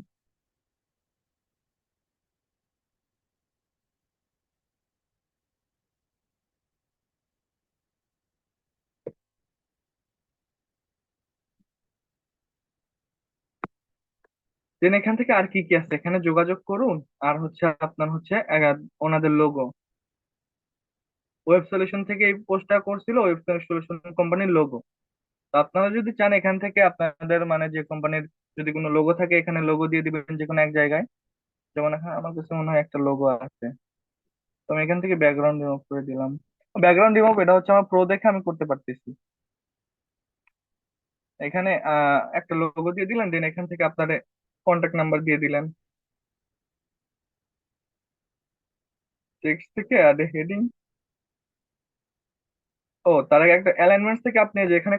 দেন এখান থেকে আর কি কি আছে এখানে যোগাযোগ করুন। আর হচ্ছে আপনার হচ্ছে ওনাদের লোগো, ওয়েব সলিউশন থেকে এই পোস্টটা করছিল, ওয়েব সলিউশন কোম্পানির লোগো। তো আপনারা যদি চান এখান থেকে আপনাদের মানে যে কোম্পানির যদি কোনো লোগো থাকে, এখানে লোগো দিয়ে দিবেন যে কোনো এক জায়গায়। যেমন এখানে আমার কাছে মনে হয় একটা লোগো আছে, তো আমি এখান থেকে ব্যাকগ্রাউন্ড রিমুভ করে দিলাম। ব্যাকগ্রাউন্ড রিমুভ এটা হচ্ছে আমার প্রো দেখে আমি করতে পারতেছি। এখানে একটা লোগো দিয়ে দিলেন, দেন এখান থেকে আপনার কন্ট্যাক্ট নাম্বার দিয়ে দিলেন। টেক্সট থেকে আর হেডিং, তার আগে একটা অ্যালাইনমেন্ট থেকে আপনি যে এখানে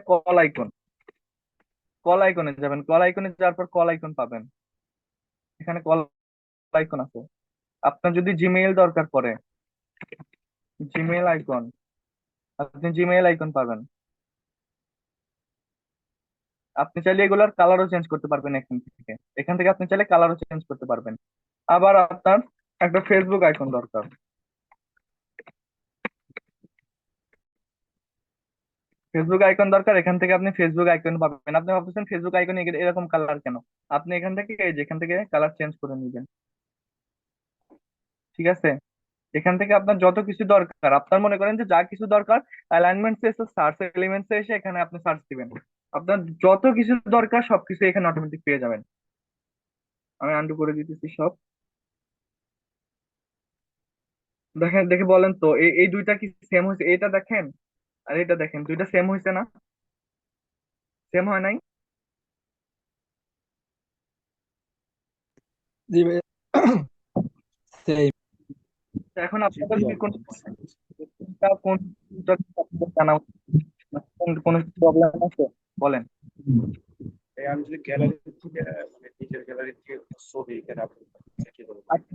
কল আইকনে যাবেন, কল আইকনে যাওয়ার পর কল আইকন পাবেন। এখানে কল আইকন আছে। আপনার যদি জিমেইল দরকার পড়ে, জিমেইল আইকন, আপনি জিমেইল আইকন পাবেন। আপনি চাইলে এগুলার কালারও চেঞ্জ করতে পারবেন এখান থেকে আপনি চাইলে কালারও চেঞ্জ করতে পারবেন। আবার আপনার একটা ফেসবুক আইকন দরকার, এখান থেকে আপনি ফেসবুক আইকন পাবেন। আপনি ভাবতেছেন ফেসবুক আইকন এরকম কালার কেন, আপনি এখান থেকে যেখান থেকে কালার চেঞ্জ করে নিবেন। ঠিক আছে? এখান থেকে আপনার যত কিছু দরকার, আপনার মনে করেন যে যা কিছু দরকার, অ্যালাইনমেন্টস এসে সার্চ এলিমেন্টস এসে এখানে আপনি সার্চ দিবেন। আপনার যত কিছু দরকার সবকিছু এখানে অটোমেটিক পেয়ে যাবেন। আমি আন্ডু করে দিতেছি সব। দেখেন, দেখে বলেন তো এই দুইটা কি সেম হয়েছে? এটা দেখেন আর এটা দেখেন, দুইটা সেম হয়েছে না? সেম হয় নাই? জি ভাই, সেই তো এখন আপনাদের কি কোনটা জানা কোন প্রবলেম আছে বলেন। এই আমি যদি গ্যালারি থেকে মানে নিজের গ্যালারি থেকে ছবি এখানে আপলোড কি করবো? আচ্ছা,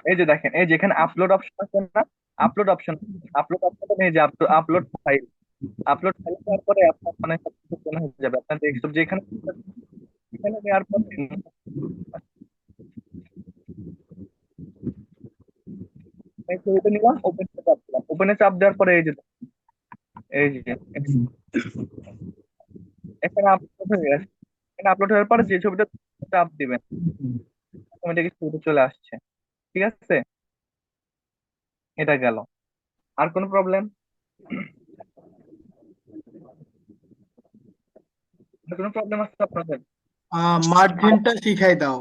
এই যে দেখেন, এই যে এখানে আপলোড অপশন আছে না, আপলোড অপশন, আপলোড অপশনটা এই যে আপলোড ফাইল, আপলোড ফাইল দেওয়ার পরে আপনার মানে সবকিছু ওপেন হয়ে যাবে আপনার ডেস্কটপ যেখানে, এখানে নেওয়ার পরে এই ছবিটা নিলাম, ওপেনে চাপ দিলাম, ওপেনে চাপ দেওয়ার পরে এই যে এখানে আপলোড হয়ে গেছে। এখানে আপলোড হওয়ার পরে যে ছবিটা চাপ দিবেন, অটোমেটিক ছবিটা চলে আসছে। ঠিক আছে? এটা গেল। আর কোনো প্রবলেম? আর কোনো প্রবলেম আছে আপনাদের? মার্জিনটা শিখাই দাও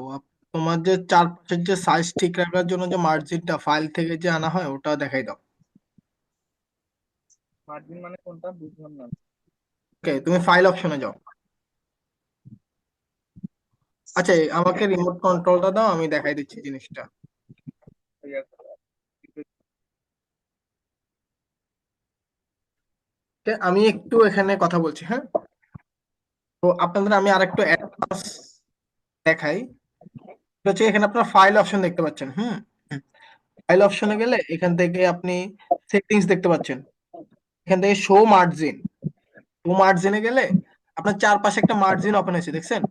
তোমার যে চারপাশের যে সাইজ ঠিক রাখার জন্য যে মার্জিনটা ফাইল থেকে যে আনা হয় ওটা দেখাই দাও। মার্জিন মানে কোনটা বুঝলাম না। ওকে, তুমি ফাইল অপশনে যাও। আচ্ছা, আমাকে রিমোট কন্ট্রোলটা দাও, আমি দেখাই দিচ্ছি জিনিসটা। Okay, আমি একটু এখানে কথা বলছি, হ্যাঁ। তো আপনাদের আমি আরেকটু অ্যাডভান্স দেখাই। এটা হচ্ছে এখানে আপনার ফাইল অপশন দেখতে পাচ্ছেন। ফাইল অপশনে গেলে এখান থেকে আপনি সেটিংস দেখতে পাচ্ছেন। এখান থেকে শো মার্জিনে গেলে আপনার চারপাশে একটা মার্জিন ওপেন হয়েছে, দেখছেন?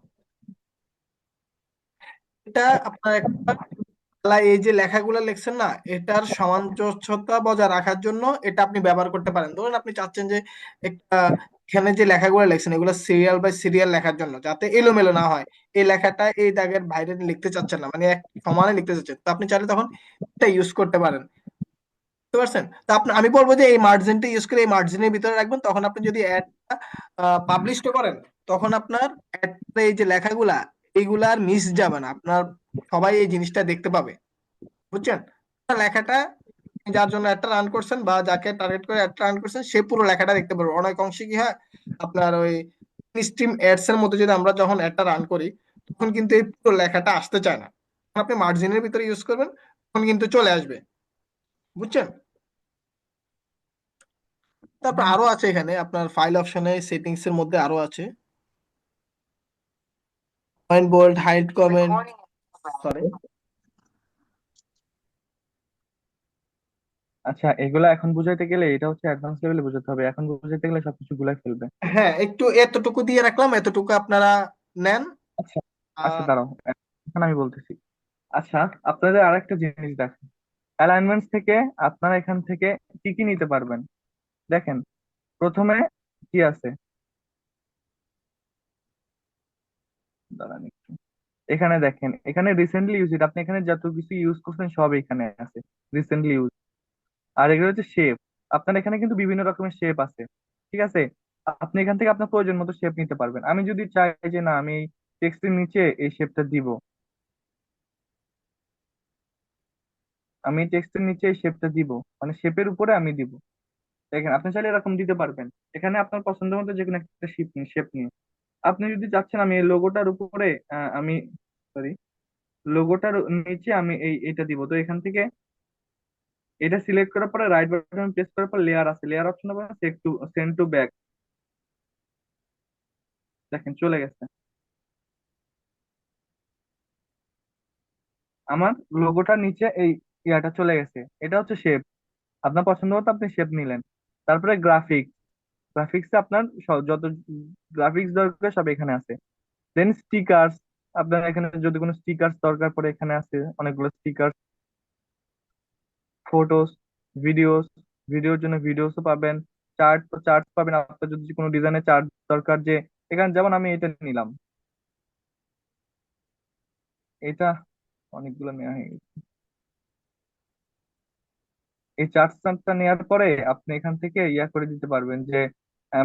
এটা আপনার একটা এই যে লেখাগুলো লিখছেন না, এটার সামঞ্জস্যতা বজায় রাখার জন্য এটা আপনি ব্যবহার করতে পারেন। ধরুন আপনি চাচ্ছেন যে একটা এখানে যে লেখাগুলো লিখছেন এগুলো সিরিয়াল বাই সিরিয়াল লেখার জন্য, যাতে এলোমেলো না হয়। এই লেখাটা এই দাগের বাইরে লিখতে চাচ্ছেন না, মানে এক সমানে লিখতে চাচ্ছেন, তো আপনি চাইলে তখন এটা ইউজ করতে পারেন। বুঝতে পারছেন? তো আপনি, আমি বলবো যে এই মার্জিনটা ইউজ করে এই মার্জিনের ভিতরে রাখবেন, তখন আপনি যদি অ্যাডটা পাবলিশ করেন, তখন আপনার অ্যাড এই যে লেখাগুলা এইগুলা আর মিস যাবে না, আপনার সবাই এই জিনিসটা দেখতে পাবে। বুঝছেন? লেখাটা যার জন্য একটা রান করছেন বা যাকে টার্গেট করে একটা রান করছেন সে পুরো লেখাটা দেখতে পারবে। অনেক অংশে কি হয়, আপনার ওই স্ট্রিম অ্যাডস এর মধ্যে যদি আমরা যখন একটা রান করি, তখন কিন্তু এই পুরো লেখাটা আসতে চায় না। যখন আপনি মার্জিনের ভিতরে ইউজ করবেন তখন কিন্তু চলে আসবে। বুঝছেন? তারপর আরো আছে এখানে আপনার ফাইল অপশনে, সেটিংস এর মধ্যে আরো আছে point, bold, hide, comment, sorry. আচ্ছা, এগুলা এখন বুঝাইতে গেলে এটা হচ্ছে অ্যাডভান্স লেভেলে বুঝাতে হবে, এখন বুঝাইতে গেলে সবকিছু গুলাই ফেলবে। হ্যাঁ, একটু এতটুকু দিয়ে রাখলাম, এতটুকু আপনারা নেন। আচ্ছা আচ্ছা, আহ, দাঁড়াও, এখন আমি বলতেছি। আচ্ছা, আপনাদের আরেকটা জিনিস দেখেন, অ্যালাইনমেন্টস থেকে আপনারা এখান থেকে কি কি নিতে পারবেন। দেখেন, প্রথমে কি আছে, দাঁড়ান একটু। এখানে দেখেন, এখানে রিসেন্টলি ইউজ, আপনি এখানে যত কিছু ইউজ করছেন সব এখানে আছে, রিসেন্টলি ইউজ। আর এগুলো হচ্ছে শেপ, আপনার এখানে কিন্তু বিভিন্ন রকমের শেপ আছে। ঠিক আছে, আপনি এখান থেকে আপনার প্রয়োজন মতো শেপ নিতে পারবেন। আমি যদি চাই যে না, আমি টেক্সটের নিচে এই শেপটা দিব, আমি টেক্সটের নিচে এই শেপটা দিব, মানে শেপের উপরে আমি দিব। দেখেন, আপনি চাইলে এরকম দিতে পারবেন। এখানে আপনার পছন্দ মতো যে কোনো একটা শেপ নিয়ে আপনি যদি চাচ্ছেন আমি এই লোগোটার উপরে আমি, সরি, লোগোটার নিচে আমি এটা দিব, তো এখান থেকে এটা সিলেক্ট করার পরে রাইট বাটন প্রেস করার পর লেয়ার আছে, লেয়ার অপশন হবে, সেন্ড টু ব্যাক। দেখেন চলে গেছে, আমার লোগোটার নিচে এই ইয়াটা চলে গেছে। এটা হচ্ছে শেপ, আপনার পছন্দ মতো আপনি শেপ নিলেন। তারপরে গ্রাফিক্স, গ্রাফিক্সে আপনার যত গ্রাফিক্স দরকার সব এখানে আছে। দেন স্টিকার্স, আপনার এখানে যদি কোনো স্টিকার্স দরকার পড়ে এখানে আছে অনেকগুলো স্টিকার। ফটোস, ভিডিওস, ভিডিওর জন্য ভিডিওসও পাবেন। চার্ট, তো চার্ট পাবেন আপনার যদি কোনো ডিজাইনের চার্ট দরকার, যে এখানে যেমন আমি এটা নিলাম, এটা অনেকগুলো নেওয়া হয়ে গেছে। এই চার্টটা নেওয়ার পরে আপনি এখান থেকে ইয়া করে দিতে পারবেন যে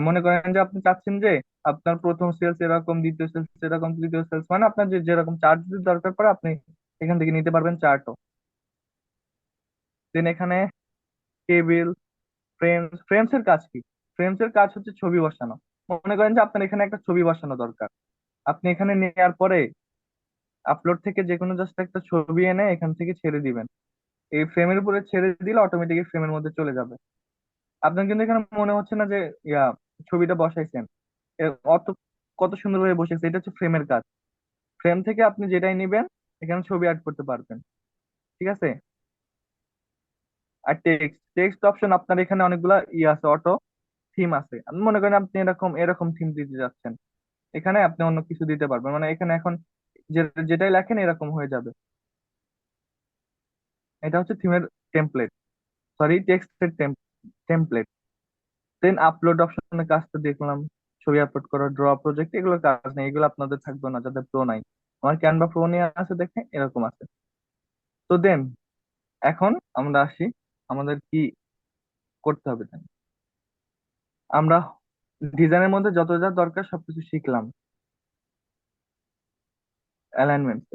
মনে করেন যে আপনি চাচ্ছেন যে আপনার প্রথম সেলস এরকম, দ্বিতীয় সেলস এরকম, তৃতীয় সেলস, মানে আপনার যে যেরকম চার্ট যদি দরকার পড়ে আপনি এখান থেকে নিতে পারবেন চার্টও। দেন এখানে টেবিল, ফ্রেমস এর কাজ কি? ফ্রেমস এর কাজ হচ্ছে ছবি বসানো। মনে করেন যে আপনার এখানে একটা ছবি বসানো দরকার, আপনি এখানে নেওয়ার পরে আপলোড থেকে যে কোনো জাস্ট একটা ছবি এনে এখান থেকে ছেড়ে দিবেন। এই ফ্রেমের উপরে ছেড়ে দিলে অটোমেটিক ফ্রেমের মধ্যে চলে যাবে। আপনার কিন্তু এখানে মনে হচ্ছে না যে ইয়া ছবিটা বসাইছেন, অত কত সুন্দরভাবে বসেছে, এটা হচ্ছে ফ্রেমের কাজ। ফ্রেম থেকে আপনি যেটাই নিবেন এখানে ছবি অ্যাড করতে পারবেন। ঠিক আছে, আর টেক্সট অপশন আপনার এখানে অনেকগুলা আছে, অটো থিম আছে। আপনি মনে করেন আপনি এরকম এরকম থিম দিতে যাচ্ছেন, এখানে আপনি অন্য কিছু দিতে পারবেন, মানে এখানে এখন যেটাই লেখেন এরকম হয়ে যাবে। এটা হচ্ছে থিমের টেমপ্লেট, সরি টেক্সটের টেমপ্লেট। দেন আপলোড অপশনের কাজ তো দেখলাম, ছবি আপলোড করা, ড্র প্রজেক্ট, এগুলোর কাজ নেই, এগুলো আপনাদের থাকবে না যাদের প্রো নাই। আমার ক্যানভা প্রো নিয়ে আছে, দেখে এরকম আছে। তো দেন এখন আমরা আসি, আমাদের কি করতে হবে then? আমরা ডিজাইনের মধ্যে যত যা দরকার সবকিছু শিখলাম, অ্যালাইনমেন্ট,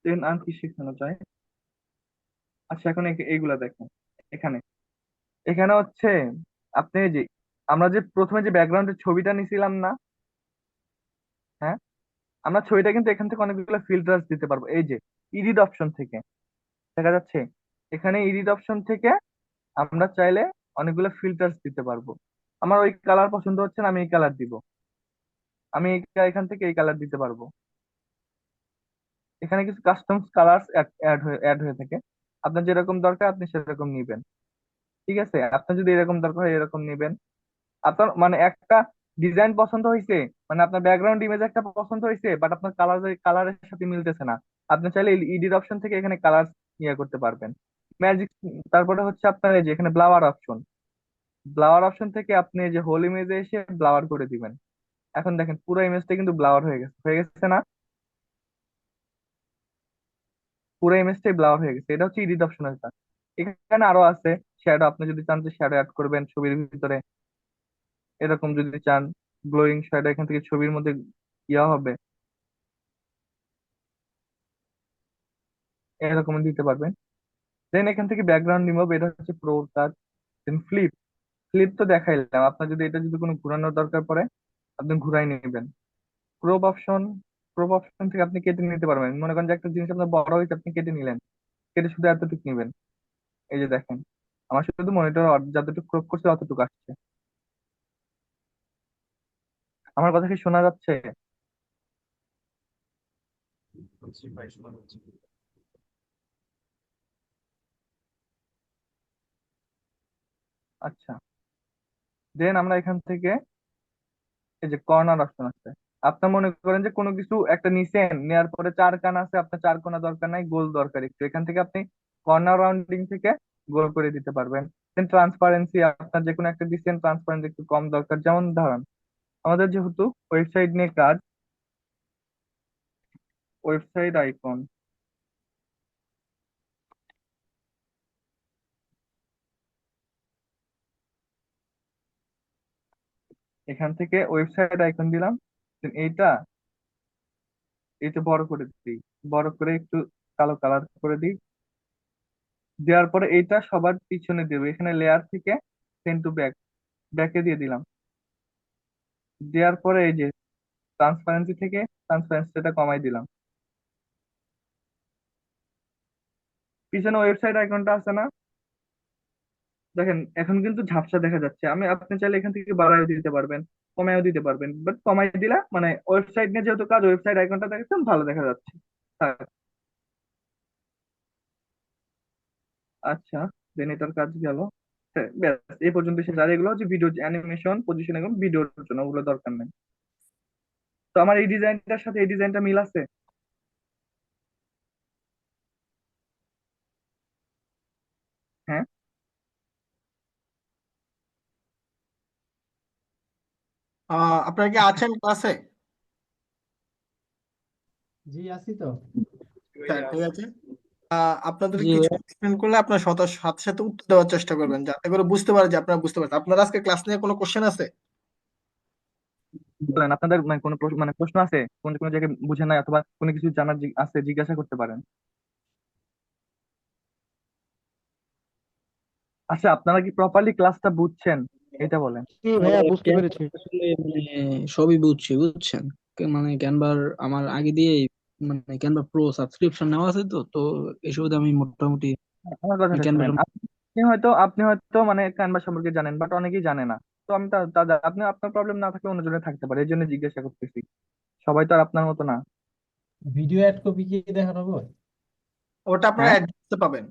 দেন আর কি শেখানো যায়। আচ্ছা, এখন এইগুলা দেখেন, এখানে এখানে হচ্ছে আপনি যে আমরা যে প্রথমে যে ব্যাকগ্রাউন্ডের ছবিটা নিছিলাম না, হ্যাঁ, আমরা ছবিটা কিন্তু এখান থেকে অনেকগুলো ফিল্টার্স দিতে পারবো। এই যে এডিট অপশন থেকে দেখা যাচ্ছে, এখানে এডিট অপশন থেকে আমরা চাইলে অনেকগুলো ফিল্টার্স দিতে পারবো। আমার ওই কালার পছন্দ হচ্ছে না, আমি এই কালার দিব, আমি এখান থেকে এই কালার দিতে পারবো। এখানে কিছু কাস্টম কালার অ্যাড হয়ে থাকে, আপনার যেরকম দরকার আপনি সেরকম নিবেন। ঠিক আছে, আপনার যদি এরকম দরকার হয় এরকম নিবেন। আপনার মানে একটা ডিজাইন পছন্দ হয়েছে, মানে আপনার ব্যাকগ্রাউন্ড ইমেজ একটা পছন্দ হয়েছে, বাট আপনার কালারের সাথে মিলতেছে না, আপনি চাইলে এডিট অপশন থেকে এখানে কালার ইয়ে করতে পারবেন, ম্যাজিক। তারপরে হচ্ছে আপনার এই যে এখানে ব্লাওয়ার অপশন, ব্লাওয়ার অপশন থেকে আপনি এই যে হোল ইমেজে এসে ব্লাওয়ার করে দিবেন। এখন দেখেন পুরো ইমেজটা কিন্তু ব্লাওয়ার হয়ে গেছে না? পুরো ইমেজটাই ব্লাওয়ার হয়ে গেছে। এটা হচ্ছে এডিট অপশনের কাজ। এখানে আরো আছে শ্যাডো, আপনি যদি চান যে শ্যাডো অ্যাড করবেন ছবির ভিতরে, এরকম যদি চান গ্লোয়িং শ্যাডো এখান থেকে ছবির মধ্যে ইয়া হবে, এরকম দিতে পারবেন। দেন এখান থেকে ব্যাকগ্রাউন্ড রিমুভ, এটা হচ্ছে প্রো কাজ। দেন ফ্লিপ, ফ্লিপ তো দেখাইলাম। আপনার যদি এটা যদি কোনো ঘোরানোর দরকার পড়ে আপনি ঘুরাই নেবেন। ক্রপ অপশন, ক্রপ অপশন থেকে আপনি কেটে নিতে পারবেন। মনে করেন যে একটা জিনিস আপনার বড় হয়েছে, আপনি কেটে নিলেন, কেটে শুধু এতটুকু নিবেন। এই যে দেখেন আমার শুধু মনিটর যতটুকু ক্রপ করছে অতটুকু আসছে। আমার কথা কি শোনা যাচ্ছে? বুঝছি ভাই, শোনা যাচ্ছে। আচ্ছা, দেন আমরা এখান থেকে এই যে কর্নার অপশন আছে। আপনার মনে করেন যে কোনো কিছু একটা নিছেন, নেওয়ার পরে চার কান আছে, আপনার চার কোনা দরকার নাই, গোল দরকার একটু, এখান থেকে আপনি কর্নার রাউন্ডিং থেকে গোল করে দিতে পারবেন। দেন ট্রান্সপারেন্সি, আপনার যে কোনো একটা দিচ্ছেন ট্রান্সপারেন্সি একটু কম দরকার, যেমন ধরেন আমাদের যেহেতু ওয়েবসাইট নিয়ে কাজ, ওয়েবসাইট আইকন, এখান থেকে ওয়েবসাইট আইকন দিলাম। Then এইটা এইটা বড় করে দিই, বড় করে একটু কালো কালার করে দিই। দেওয়ার পরে এইটা সবার পিছনে দেবো, এখানে লেয়ার থেকে সেন্ড টু ব্যাক, ব্যাকে দিয়ে দিলাম। দেওয়ার পরে এই যে ট্রান্সপারেন্সি থেকে ট্রান্সপারেন্সিটা কমাই দিলাম। পিছনে ওয়েবসাইট আইকনটা আছে না, দেখেন এখন কিন্তু ঝাপসা দেখা যাচ্ছে। আপনি চাইলে এখান থেকে বাড়ায় দিতে পারবেন, কমায়ও দিতে পারবেন, বাট কমাই দিলা মানে ওয়েবসাইট নিয়ে যেহেতু কাজ, ওয়েবসাইট আইকনটা দেখেছেন ভালো দেখা যাচ্ছে। থাক। আচ্ছা, দেন এটার কাজ গেল। হ্যাঁ, ব্যাস এই পর্যন্ত শেষ। আর এগুলো হচ্ছে ভিডিও অ্যানিমেশন, পজিশন, এগুলো ভিডিওর জন্য, ওগুলো দরকার নেই। তো আমার এই ডিজাইনটার সাথে এই ডিজাইনটা মিল আছে। হ্যাঁ, আপনারা কি আছেন ক্লাসে? জি আছি তো। স্যার ঠিক আছে। আপনাদের জি কিছু ভাইয়া। এক্সপ্লেন করলে আপনার সাথে সাথে উত্তর দেওয়ার চেষ্টা করবেন, যাতে করে বুঝতে পারে যে আপনারা বুঝতে পারছেন। আপনার আজকে ক্লাস নিয়ে কোনো কোশ্চেন আছে? বলেন আপনাদের মানে কোনো মানে প্রশ্ন আছে, কোন কোনো জায়গায় বুঝেন নাই অথবা কোনো কিছু জানার আছে, জিজ্ঞাসা করতে পারেন। আচ্ছা, আপনারা কি প্রপারলি ক্লাসটা বুঝছেন এটা বলেন। ভাইয়া বুঝতে পেরেছি। আসলে মানে সবই বুঝছি, বুঝছেন। মানে ক্যানভার আমার আগে দিয়ে মানে ক্যানভা প্রো সাবস্ক্রিপশন নেওয়া আছে, তো তো এসব আমি মোটামুটি আমার কথাটা ক্যানভা। শুনেন, আপনি হয়তো মানে ক্যানভা সম্পর্কে জানেন, বাট অনেকেই জানে না। তো আমি আপনি আপনার প্রবলেম না থাকলে অন্যজনের থাকতে পারে, এই জন্য জিজ্ঞাসা করতেছি। সবাই তো আর আপনার মতো না। ভিডিও অ্যাড কপি কি দেখানো হবে? ওটা আপনারা হ্যাঁ, অ্যাডভান্সে পাবেন।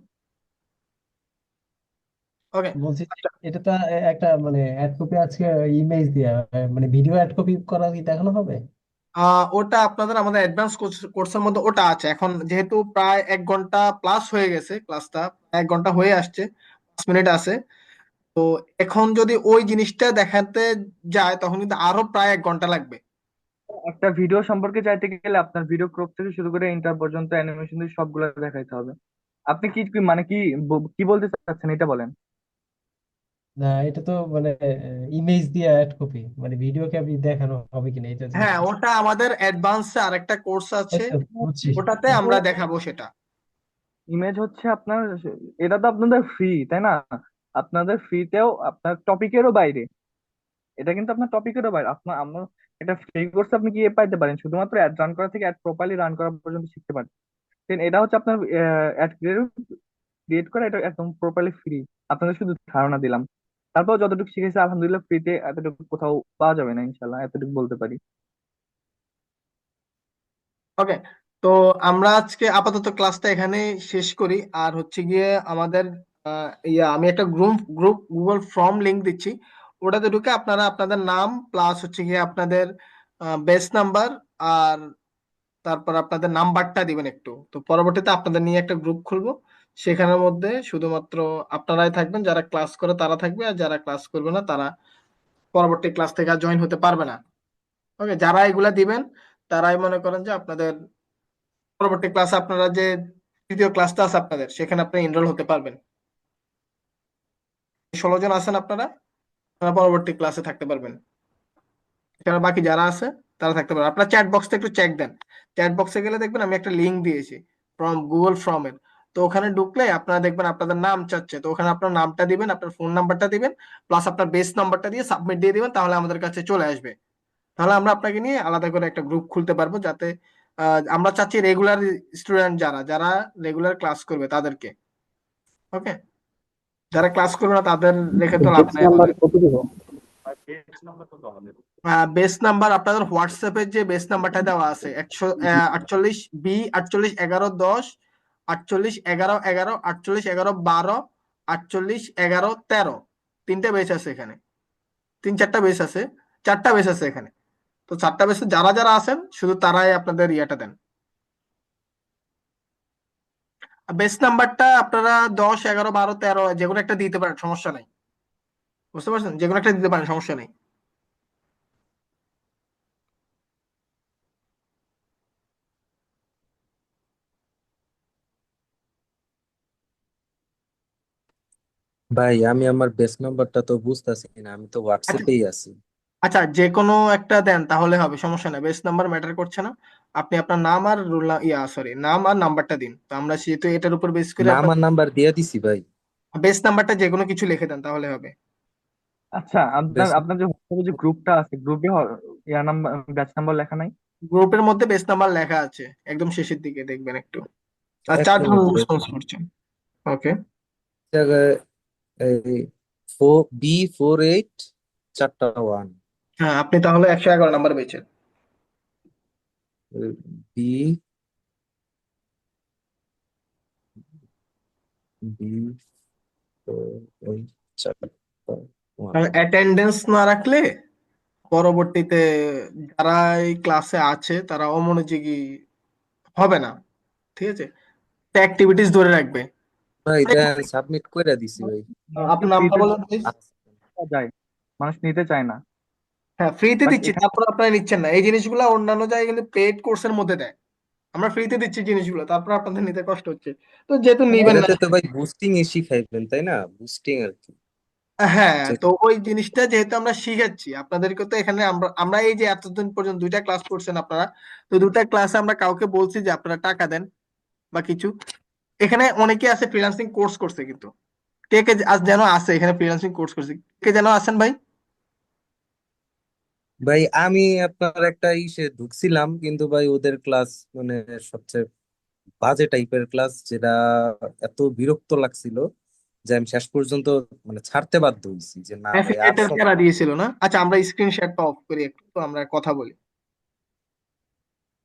ওকে। বলছি যে এটা তো একটা মানে অ্যাড কপি আজকে ইমেজ দিয়া মানে ভিডিও অ্যাড কপি করা কি দেখানো হবে? ওটা আপনাদের আমাদের অ্যাডভান্স কোর্সের মধ্যে ওটা আছে। এখন যেহেতু প্রায় 1 ঘন্টা প্লাস হয়ে গেছে ক্লাসটা, 1 ঘন্টা হয়ে আসছে, 5 মিনিট আছে। তো এখন যদি ওই জিনিসটা দেখাতে যায় তখন কিন্তু আরো প্রায় 1 ঘন্টা লাগবে। একটা ভিডিও সম্পর্কে চাইতে গেলে আপনার ভিডিও ক্রপ থেকে শুরু করে ইন্টার পর্যন্ত অ্যানিমেশন সবগুলো দেখাইতে হবে। আপনি মানে কি বলতে চাচ্ছেন এটা বলেন। না এটা তো মানে ইমেজ দিয়ে অ্যাড কপি, মানে ভিডিও কে আপনি দেখানো হবে কিনা এটা হ্যাঁ, জিজ্ঞেস ওটা আমাদের অ্যাডভান্সে আরেকটা কোর্স করছি। এই আছে, তো বুঝছি। ওটাতে আমরা দেখাবো সেটা। ইমেজ হচ্ছে আপনার, এটা তো আপনাদের ফ্রি তাই না? আপনাদের ফ্রিতেও আপনার টপিকেরও বাইরে, এটা কিন্তু আপনার টপিকেরও বাইরে। আমরা এটা ফ্রি কোর্স আপনি কি পাইতে পারেন শুধুমাত্র অ্যাড রান করা থেকে অ্যাড প্রপারলি রান করা পর্যন্ত শিখতে পারেন। দেন এটা হচ্ছে আপনার অ্যাড ক্রিয়েট করা, এটা একদম প্রপারলি ফ্রি। আপনাদের শুধু ধারণা দিলাম। তারপর যতটুকু শিখেছি আলহামদুলিল্লাহ ফ্রিতে, এতটুকু কোথাও পাওয়া যাবে না ইনশাল্লাহ, এতটুকু বলতে পারি। ওকে। তো আমরা আজকে আপাতত ক্লাসটা এখানে শেষ করি। আর হচ্ছে গিয়ে আমাদের আমি একটা গ্রুপ গুগল ফর্ম লিংক দিচ্ছি, ওটাতে ঢুকে আপনারা আপনাদের নাম প্লাস হচ্ছে গিয়ে আপনাদের বেস নাম্বার আর তারপর আপনাদের নাম্বারটা দিবেন একটু। তো পরবর্তীতে আপনাদের নিয়ে একটা গ্রুপ খুলবো, সেখানের মধ্যে শুধুমাত্র আপনারাই থাকবেন, যারা ক্লাস করে তারা থাকবে, আর যারা ক্লাস করবে না তারা পরবর্তী ক্লাস থেকে আর জয়েন হতে পারবে না। ওকে, যারা এগুলা দিবেন তারাই মনে করেন যে আপনাদের পরবর্তী ক্লাসে আপনারা যে তৃতীয় ক্লাসটা আছে আপনাদের, সেখানে আপনি এনরোল হতে পারবেন। 16 জন আছেন আপনারা, আপনারা পরবর্তী ক্লাসে থাকতে পারবেন। এছাড়া বাকি যারা আছে তারা থাকতে পারবে। আপনার চ্যাট বক্সটা একটু চেক দেন। চ্যাট বক্সে গেলে দেখবেন আমি একটা লিংক দিয়েছি ফ্রম গুগল ফর্মের। তো ওখানে ঢুকলে আপনারা দেখবেন আপনাদের নাম চাচ্ছে, তো ওখানে আপনার নামটা দিবেন, আপনার ফোন নাম্বারটা দিবেন, প্লাস আপনার বেস নাম্বারটা দিয়ে সাবমিট দিয়ে দিবেন, তাহলে আমাদের কাছে চলে আসবে। তাহলে আমরা আপনাকে নিয়ে আলাদা করে একটা গ্রুপ খুলতে পারবো, যাতে আমরা চাচ্ছি রেগুলার স্টুডেন্ট যারা যারা রেগুলার ক্লাস করবে তাদেরকে। ওকে, যারা ক্লাস করবে না তাদের রেখে তো লাভ বেস নাই নাম্বার আমাদের। কত দিব? আর বেস নাম্বার তো আমাদের বেস নাম্বার আপনাদের হোয়াটসঅ্যাপের যে বেস নাম্বারটা দেওয়া আছে 48 B 48 11 10 48 11 11 48 11 12 48 11 13, তিনটে বেস আছে এখানে, 3-4টা বেস আছে, 4টা বেস আছে এখানে। তো 4টা বেসে যারা যারা আছেন শুধু তারাই আপনাদের ইয়েটা দেন। বেস নাম্বারটা আপনারা 10 11 12 13 যে কোনো একটা দিতে পারেন, সমস্যা নাই। বুঝতে পারছেন, যে কোনো একটা দিতে পারেন, সমস্যা নেই। ভাই আমি আমার বেস নাম্বারটা তো বুঝতেছি না, আমি তো আচ্ছা হোয়াটসঅ্যাপেই আছি। আচ্ছা, যে কোনো একটা দেন তাহলে হবে, সমস্যা নাই, বেস নাম্বার ম্যাটার করছে না। আপনি আপনার নাম আর রোল সরি, নাম আর নাম্বারটা দিন, তো আমরা সেহেতু এটার উপর বেস করে নাম আপনার আর নাম্বার দিয়ে দিছি ভাই। বেস নাম্বারটা যে কোনো কিছু লিখে দেন তাহলে হবে। আচ্ছা, আপনার বেস আপনার যে হোয়াটসঅ্যাপে যে গ্রুপটা আছে, গ্রুপে ইয়ার নাম্বার, ব্যাচ নাম্বার লেখা নাই? গ্রুপের মধ্যে বেস নাম্বার লেখা আছে, একদম শেষের দিকে দেখবেন একটু। আর এক 4 জন মিনিট ভাই, রেসপন্স করছেন। ওকে, জায়গায় এই B48 4টা 1, হ্যাঁ আপনি তাহলে 111 নাম্বার বেচেন। বি বি 4টা 1। কারণ অ্যাটেন্ডেন্স না রাখলে পরবর্তীতে যারা এই ক্লাসে আছে তারা অমনোযোগী হবে না, ঠিক আছে, অ্যাক্টিভিটিস ধরে রাখবে। ভাই দেন সাবমিট করে দিছি ভাই। আপনার নামটা ফ্রিতে বলেন প্লিজ। যায়, মানুষ নিতে চায় না। হ্যাঁ ফ্রিতে বাট দিচ্ছি, এখানে তারপর আপনারা নিচ্ছেন না। এই জিনিসগুলো অন্যান্য জায়গায় কিন্তু পেড কোর্সের মধ্যে দেয়, আমরা ফ্রিতে দিচ্ছি জিনিসগুলো, তারপর আপনাদের নিতে কষ্ট হচ্ছে। তো যেহেতু নিবেন না, এটাতে তো ভাই বুস্টিং এ শিখাইবেন তাই না, বুস্টিং আর কি। হ্যাঁ যে তো ওই জিনিসটা যেহেতু আমরা শিখাচ্ছি আপনাদেরকে, তো এখানে আমরা আমরা এই যে এতদিন পর্যন্ত 2টা ক্লাস করছেন আপনারা, তো 2টা ক্লাসে আমরা কাউকে বলছি যে আপনারা টাকা দেন বা কিছু। এখানে অনেকে আছে ফ্রিল্যান্সিং কোর্স করছে, কিন্তু কে কে আজ যেন আছে এখানে ফ্রিল্যান্সিং কোর্স করছে, কে যেন আছেন ভাই? ভাই আমি আপনার একটা ইসে ঢুকছিলাম, কিন্তু ভাই ওদের ক্লাস মানে সবচেয়ে বাজে টাইপের ক্লাস, যেটা এত বিরক্ত লাগছিল যে আমি শেষ পর্যন্ত মানে ছাড়তে বাধ্য হয়েছি যে না ভাই আর অ্যাফিলিয়েটের প্যারা দিয়েছিল না? আচ্ছা আমরা স্ক্রিন শেয়ারটা অফ করি একটু, তো আমরা কথা বলি।